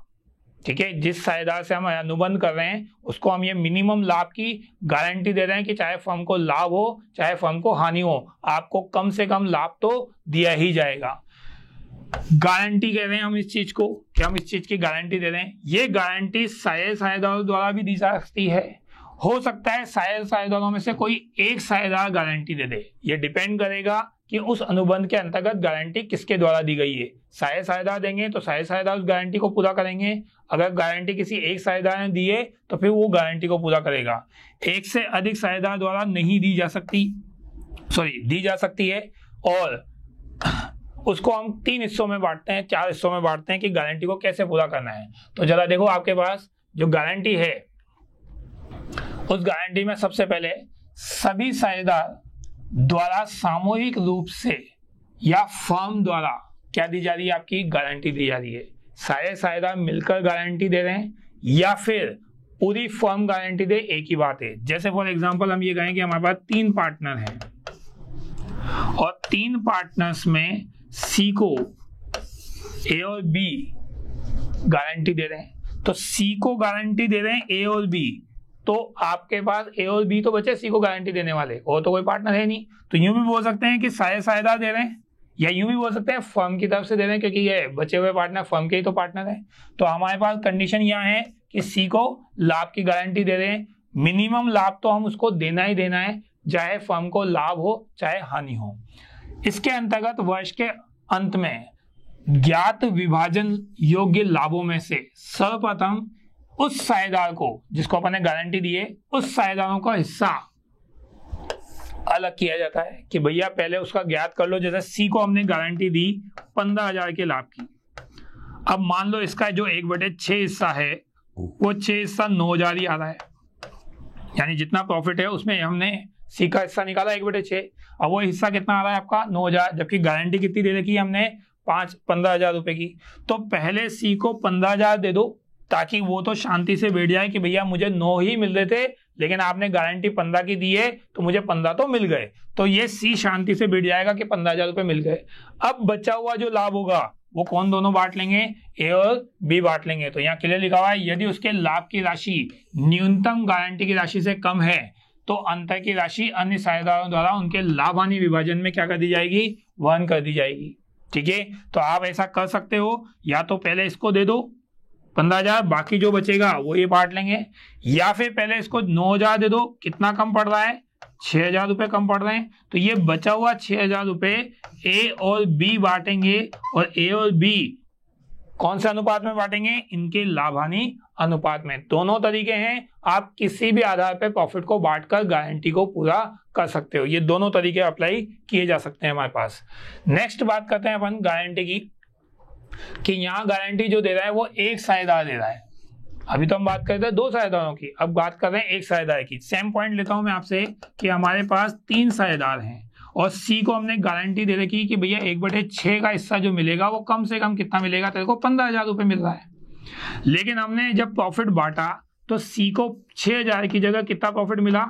S1: ठीक है, जिस साझेदार से हम अनुबंध कर रहे हैं उसको हम ये मिनिमम लाभ की गारंटी दे रहे हैं कि चाहे फर्म को लाभ हो चाहे फर्म को हानि हो, आपको कम से कम लाभ तो दिया ही जाएगा। गारंटी कह रहे हैं हम इस चीज को, कि हम इस चीज की गारंटी दे रहे हैं। ये गारंटी साझेदारों द्वारा भी दी जा सकती है। हो सकता है साझेदारों में से कोई एक साझेदार गारंटी दे दे। ये डिपेंड करेगा कि उस अनुबंध के अंतर्गत गारंटी किसके द्वारा दी गई है। साझेदार देंगे तो साझेदार उस गारंटी को पूरा करेंगे। अगर गारंटी किसी एक साझेदार ने दी है तो फिर वो गारंटी को पूरा करेगा। एक से अधिक साझेदार द्वारा नहीं दी जा सकती, दी जा सकती है। और उसको हम 3 हिस्सों में बांटते हैं, 4 हिस्सों में बांटते हैं कि गारंटी को कैसे पूरा करना है। तो जरा देखो, आपके पास जो गारंटी है उस गारंटी में सबसे पहले सभी साझेदार द्वारा सामूहिक रूप से या फर्म द्वारा क्या दी जा रही है, आपकी गारंटी दी जा रही है। सारे साझेदार मिलकर गारंटी दे रहे हैं या फिर पूरी फर्म गारंटी दे, एक ही बात है। जैसे फॉर एग्जांपल हम ये कहें कि हमारे पास 3 पार्टनर हैं और 3 पार्टनर्स में सी को ए और बी गारंटी दे रहे हैं, तो सी को गारंटी दे रहे हैं ए और बी, तो आपके पास ए और बी तो बचे सी को गारंटी देने वाले, और तो कोई पार्टनर है नहीं। तो यूं भी बोल सकते हैं कि सारे साझेदार दे रहे हैं, या यूं भी बोल सकते हैं फर्म की तरफ से दे रहे हैं, क्योंकि ये बचे हुए पार्टनर फर्म के ही तो पार्टनर है। तो हमारे पास कंडीशन यहाँ है कि सी को लाभ की गारंटी दे रहे हैं। मिनिमम लाभ तो हम उसको देना ही देना है, चाहे फर्म को लाभ हो चाहे हानि हो। इसके अंतर्गत वर्ष के अंत में ज्ञात विभाजन योग्य लाभों में से सर्वप्रथम उस साझेदार को जिसको अपन ने गारंटी दी है, उस साझेदारों का हिस्सा अलग किया जाता है कि भैया पहले उसका ज्ञात कर लो। जैसे सी को हमने गारंटी दी 15,000 के लाभ की, अब मान लो इसका जो 1/6 हिस्सा है वो 6 हिस्सा 9,000 ही आ रहा है, यानी जितना प्रॉफिट है उसमें हमने सी का हिस्सा निकाला 1/6। अब वो हिस्सा कितना आ रहा है आपका 9,000, जबकि गारंटी कितनी दे रखी है हमने 15,000 रुपए की। तो पहले सी को 15,000 दे दो ताकि वो तो शांति से बैठ जाए कि भैया मुझे 9 ही मिल रहे थे, लेकिन आपने गारंटी 15 की दी है तो मुझे 15 तो मिल गए। तो ये सी शांति से बैठ जाएगा कि 15,000 रुपए मिल गए। अब बचा हुआ जो लाभ होगा वो कौन दोनों बांट लेंगे, ए और बी बांट लेंगे। तो यहाँ क्लियर लिखा हुआ है, यदि उसके लाभ की राशि न्यूनतम गारंटी की राशि से कम है तो अंतर की राशि अन्य साझेदारों द्वारा उनके लाभ हानि विभाजन में क्या कर दी जाएगी, वहन कर दी जाएगी। ठीक है, तो आप ऐसा कर सकते हो, या तो पहले इसको दे दो 15,000, बाकी जो बचेगा वो ये बांट लेंगे, या फिर पहले इसको 9,000 दे दो। कितना कम पड़ रहा है, 6,000 रुपए कम पड़ रहे हैं, तो ये बचा हुआ 6,000 रुपए ए और बी बांटेंगे। और ए और बी कौन से अनुपात में बांटेंगे, इनके लाभ हानि अनुपात में। दोनों तरीके हैं, आप किसी भी आधार पर प्रॉफिट को बांटकर गारंटी को पूरा कर सकते हो। ये दोनों तरीके अप्लाई किए जा सकते हैं हमारे पास। नेक्स्ट बात करते हैं अपन गारंटी की, कि यहाँ गारंटी जो दे रहा है वो एक साझेदार दे रहा है। अभी तो हम बात कर रहे थे 2 साझेदारों की, अब बात कर रहे हैं एक साझेदार की। सेम पॉइंट लेता हूं मैं आपसे कि हमारे पास 3 साझेदार हैं और सी को हमने गारंटी दे रखी कि भैया 1/6 का हिस्सा जो मिलेगा वो कम से कम कितना मिलेगा, तेरे को 15,000 रुपए मिल रहा है। लेकिन हमने जब प्रॉफिट बांटा तो सी को 6,000 की जगह कितना प्रॉफिट मिला,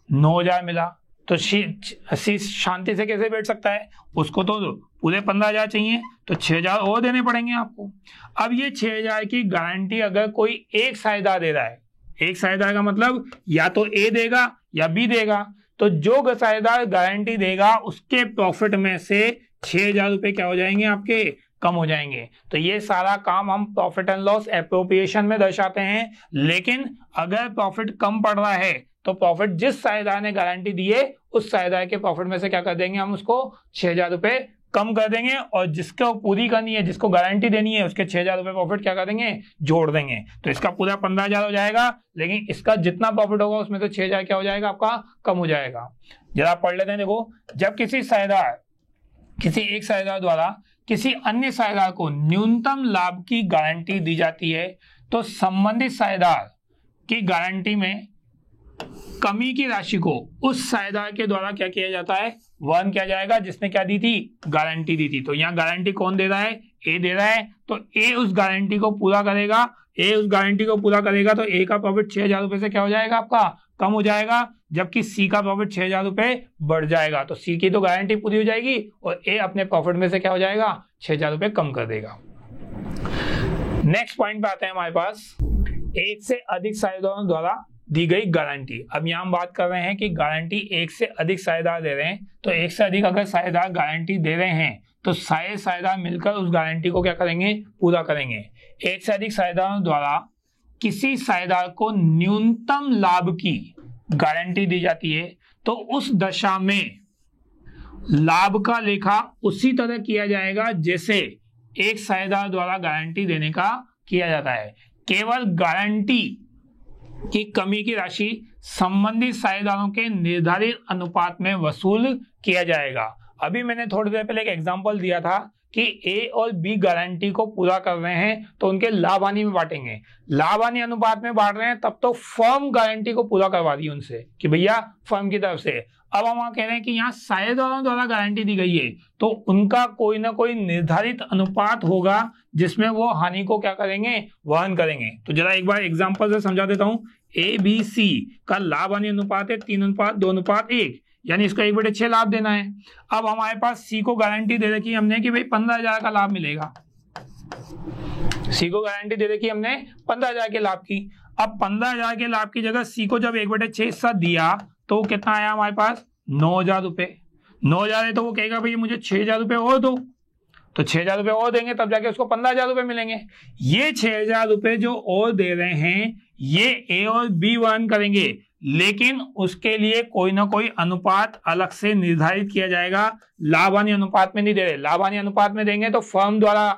S1: 9,000 मिला। तो सी शांति से कैसे बैठ सकता है, उसको तो पूरे 15,000 चाहिए, तो 6,000 और देने पड़ेंगे आपको। अब ये 6,000 की गारंटी अगर कोई एक साझेदार दे रहा है, एक साझेदार का मतलब या तो ए देगा या बी देगा, तो जो साझेदार गारंटी देगा उसके प्रॉफिट में से 6,000 रुपए क्या हो जाएंगे, आपके कम हो जाएंगे। तो ये सारा काम हम प्रॉफिट एंड लॉस एप्रोप्रिएशन में दर्शाते हैं। लेकिन अगर प्रॉफिट कम पड़ रहा है तो प्रॉफिट जिस साझेदार ने गारंटी दी है उस साझेदार के प्रॉफिट में से क्या कर देंगे, हम उसको 6,000 रुपए कम कर देंगे, और जिसको पूरी करनी है, जिसको गारंटी देनी है, उसके 6,000 रुपए प्रॉफिट क्या कर देंगे, जोड़ देंगे। तो इसका पूरा 15,000 हो जाएगा, लेकिन इसका जितना प्रॉफिट होगा उसमें से 6,000 क्या हो जाएगा, आपका कम हो जाएगा। जरा पढ़ लेते हैं। देखो, जब किसी एक साझेदार द्वारा किसी अन्य साझेदार को न्यूनतम लाभ की गारंटी दी जाती है तो संबंधित साझेदार की गारंटी में कमी की राशि को उस साझेदार के द्वारा क्या किया जाता है, वहन किया जाएगा, जिसने क्या दी थी, गारंटी दी थी। तो यहाँ गारंटी कौन दे रहा है, ए दे रहा है, तो ए उस गारंटी को पूरा करेगा। तो ए का प्रॉफिट 6,000 रुपए से क्या हो जाएगा, आपका कम हो जाएगा, जबकि सी का प्रॉफिट 6,000 रुपए बढ़ जाएगा। तो सी की तो गारंटी पूरी हो जाएगी और ए अपने प्रॉफिट में से क्या हो जाएगा, 6,000 रुपए कम कर देगा। नेक्स्ट पॉइंट पे आते हैं हमारे पास, एक से अधिक साझेदारों द्वारा दी गई गारंटी। अब यहाँ हम बात कर रहे हैं कि गारंटी एक से अधिक साझेदार दे रहे हैं, तो एक से अधिक अगर साझेदार गारंटी दे रहे हैं तो सारे साझेदार मिलकर उस गारंटी को क्या करेंगे, पूरा करेंगे। एक से अधिक साझेदारों द्वारा किसी साझेदार को न्यूनतम लाभ की गारंटी दी जाती है तो उस दशा में लाभ का लेखा उसी तरह किया जाएगा जैसे एक साझेदार द्वारा गारंटी देने का किया जाता है। केवल गारंटी की कमी की राशि संबंधित साझेदारों के निर्धारित अनुपात में वसूल किया जाएगा। अभी मैंने थोड़ी देर पहले एक एग्जांपल दिया था कि ए और बी गारंटी को पूरा कर रहे हैं तो उनके लाभ हानि में बांटेंगे, लाभ हानि अनुपात में बांट रहे हैं, तब तो फर्म गारंटी को पूरा करवा दी उनसे कि भैया फर्म की तरफ से। अब हम कह रहे हैं कि यहाँ साझेदारों द्वारा गारंटी दी गई है तो उनका कोई ना कोई निर्धारित अनुपात होगा जिसमें वो हानि को क्या करेंगे, वहन करेंगे। तो जरा एक बार एग्जांपल से समझा देता हूं। ए बी सी का लाभ हानि अनुपात है 3:2:1, यानी इसको 1/6 लाभ देना है। अब हमारे पास सी को गारंटी दे रखी हमने कि भाई 15,000 का लाभ मिलेगा। सी को गारंटी दे रखी हमने 15,000 के लाभ की। अब 15,000 के लाभ की जगह सी को जब 1/6 हिस्सा दिया तो कितना आया हमारे पास, 9,000 रुपए। 9,000 है तो वो कहेगा भाई मुझे 6,000 रुपए और दो, तो 6,000 रुपए और देंगे तब जाके उसको 15,000 रुपए मिलेंगे। ये 6,000 रुपए जो और दे रहे हैं ये ए और बी वहन करेंगे, लेकिन उसके लिए कोई ना कोई अनुपात अलग से निर्धारित किया जाएगा। लाभ हानि अनुपात में नहीं दे रहे, लाभ हानि अनुपात में देंगे तो फर्म द्वारा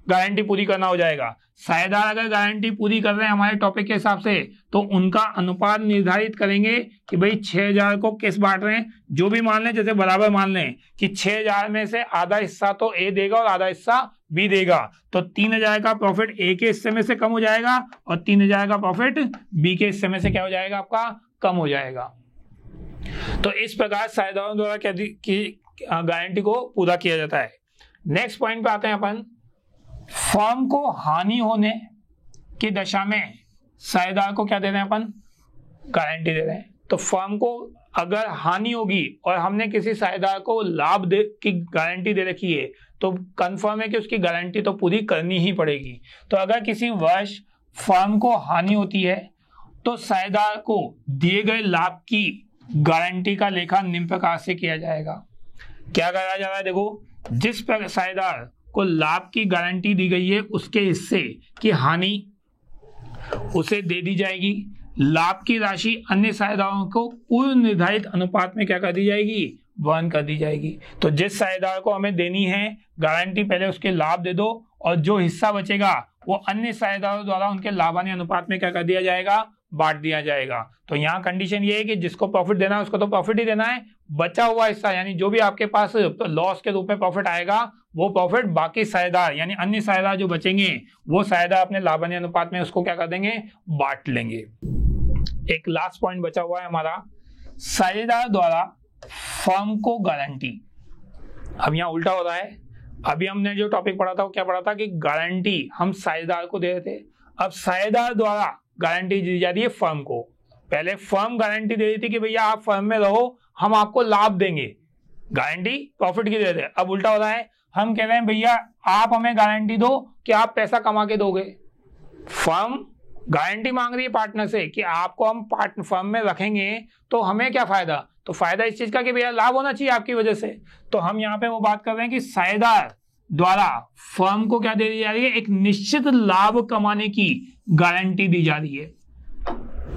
S1: गारंटी पूरी करना हो जाएगा। साझेदार अगर गारंटी पूरी कर रहे हैं हमारे टॉपिक के हिसाब से तो उनका अनुपात निर्धारित करेंगे कि भाई 6,000 को किस बांट रहे हैं, जो भी मान लें, जैसे बराबर मान लें कि 6,000 में से आधा हिस्सा तो ए देगा और आधा हिस्सा बी देगा, तो 3,000 का प्रॉफिट ए के हिस्से में से कम हो जाएगा और 3,000 का प्रॉफिट बी के हिस्से में से क्या हो जाएगा, आपका कम हो जाएगा। तो इस प्रकार साझेदारों द्वारा गारंटी को पूरा किया जाता है। नेक्स्ट पॉइंट पे आते हैं अपन। फर्म को हानि होने की दशा में साझेदार को क्या दे रहे हैं अपन, गारंटी दे रहे हैं। तो फर्म को अगर हानि होगी और हमने किसी साझेदार को लाभ की गारंटी दे रखी है तो कंफर्म है कि उसकी गारंटी तो पूरी करनी ही पड़ेगी। तो अगर किसी वर्ष फर्म को हानि होती है तो साझेदार को दिए गए लाभ की गारंटी का लेखा निम्न प्रकार से किया जाएगा। क्या करा जा रहा है, देखो, जिस पर साझेदार को लाभ की गारंटी दी गई है उसके हिस्से की हानि उसे दे दी जाएगी। लाभ की राशि अन्य साझेदारों को पूर्व निर्धारित अनुपात में क्या कर दी जाएगी, वहन कर दी जाएगी। तो जिस साझेदार को हमें देनी है गारंटी, पहले उसके लाभ दे दो और जो हिस्सा बचेगा वो अन्य साझेदारों द्वारा उनके लाभ हानि अनुपात में क्या कर दिया जाएगा, बांट दिया जाएगा। तो यहाँ कंडीशन ये है कि जिसको प्रॉफिट देना है उसको तो प्रॉफिट ही देना है, बचा हुआ हिस्सा यानी जो भी आपके पास लॉस के रूप में प्रॉफिट आएगा वो प्रॉफिट बाकी साझेदार यानी अन्य साझेदार जो बचेंगे वो साझेदार अपने लाभ हानि अनुपात में उसको क्या कर देंगे, बांट लेंगे। एक लास्ट पॉइंट बचा हुआ है हमारा, साझेदार द्वारा फर्म को गारंटी। अब यहाँ उल्टा हो रहा है। अभी हमने जो टॉपिक पढ़ा था वो क्या पढ़ा था कि गारंटी हम साझेदार को दे रहे थे, अब साझेदार द्वारा गारंटी दी जा रही है फर्म को। पहले फर्म गारंटी दे रही थी कि भैया आप फर्म में रहो, हम आपको लाभ देंगे, गारंटी प्रॉफिट की दे रहे थे। अब उल्टा हो रहा है, हम कह रहे हैं भैया आप हमें गारंटी दो कि आप पैसा कमा के दोगे। फर्म गारंटी मांग रही है पार्टनर से कि आपको हम फर्म में रखेंगे तो हमें क्या फायदा, तो फायदा इस चीज का कि भैया लाभ होना चाहिए आपकी वजह से। तो हम यहाँ पे वो बात कर रहे हैं कि साझेदार द्वारा फर्म को क्या दे दी जा रही है, एक निश्चित लाभ कमाने की गारंटी दी जा रही है।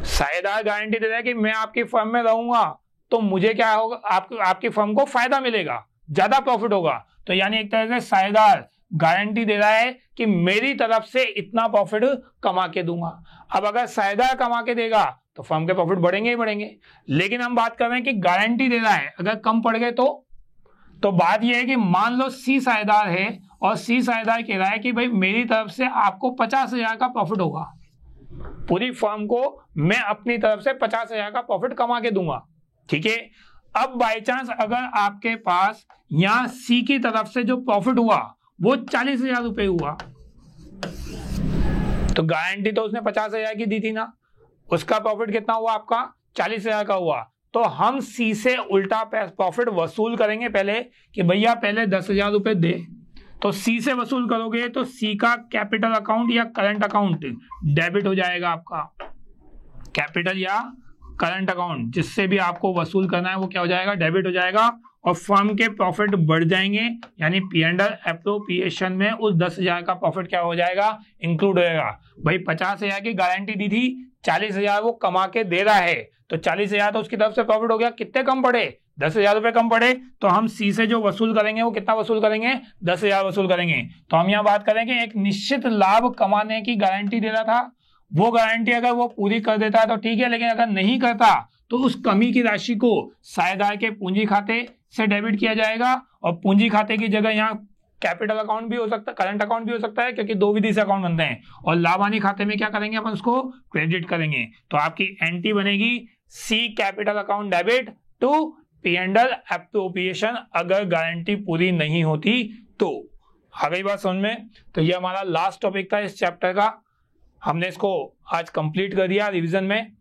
S1: साझेदार गारंटी दे रहा है कि मैं आपकी फर्म में रहूंगा तो मुझे क्या होगा, आपकी फर्म को फायदा मिलेगा, ज्यादा प्रॉफिट होगा। तो यानी एक तरह से साझेदार गारंटी दे रहा है कि मेरी तरफ से इतना प्रॉफिट कमा के दूंगा। अब अगर साझेदार कमा के देगा तो फर्म के प्रॉफिट बढ़ेंगे ही बढ़ेंगे, लेकिन हम बात कर रहे हैं कि गारंटी दे रहा है, अगर कम पड़ गए तो बात यह है कि मान लो सी साझेदार है और सी साझेदार कह रहा है कि भाई मेरी तरफ से आपको 50,000 का प्रॉफिट होगा, पूरी फर्म को मैं अपनी तरफ से 50,000 का प्रॉफिट कमा के दूंगा, ठीक है। अब बाई चांस अगर आपके पास यहां सी की तरफ से जो प्रॉफिट हुआ वो 40,000 रुपए हुआ, तो गारंटी तो उसने 50,000 की दी थी ना, उसका प्रॉफिट कितना हुआ आपका 40,000 का हुआ। तो हम सी से उल्टा प्रॉफिट वसूल करेंगे पहले कि भैया पहले 10,000 रुपए दे। तो सी से वसूल करोगे तो सी का कैपिटल अकाउंट या करंट अकाउंट डेबिट हो जाएगा, आपका कैपिटल या करंट अकाउंट जिससे भी आपको वसूल करना है वो क्या हो जाएगा, डेबिट हो जाएगा और फर्म के प्रॉफिट बढ़ जाएंगे, यानी P&L एप्रोप्रिएशन में उस 10,000 का प्रॉफिट क्या हो जाएगा, इंक्लूड हो जाएगा। भाई 50,000 की गारंटी दी थी, 40,000 वो कमा के दे रहा है, तो 40,000 तो उसकी तरफ से प्रॉफिट हो गया। कितने कम पड़े, 10,000 रुपए कम पड़े, तो हम सी से जो वसूल करेंगे वो कितना वसूल करेंगे, 10,000 वसूल करेंगे। तो हम यहाँ बात करेंगे एक निश्चित लाभ कमाने की गारंटी दे रहा था, वो गारंटी अगर वो पूरी कर देता है तो ठीक है, लेकिन अगर नहीं करता तो उस कमी की राशि को साझेदार के पूंजी खाते से डेबिट किया जाएगा, और पूंजी खाते की जगह यहाँ कैपिटल अकाउंट भी हो सकता है, करंट अकाउंट भी हो सकता है, क्योंकि दो विधि से अकाउंट बनते हैं। और लाभ हानि खाते में क्या करेंगे अपन, उसको क्रेडिट करेंगे। तो आपकी एंट्री बनेगी C capital account debit to P and L appropriation, अगर गारंटी पूरी नहीं होती तो। आ गई बात समझ में? तो ये हमारा लास्ट टॉपिक था इस चैप्टर का, हमने इसको आज कंप्लीट कर दिया रिवीजन में।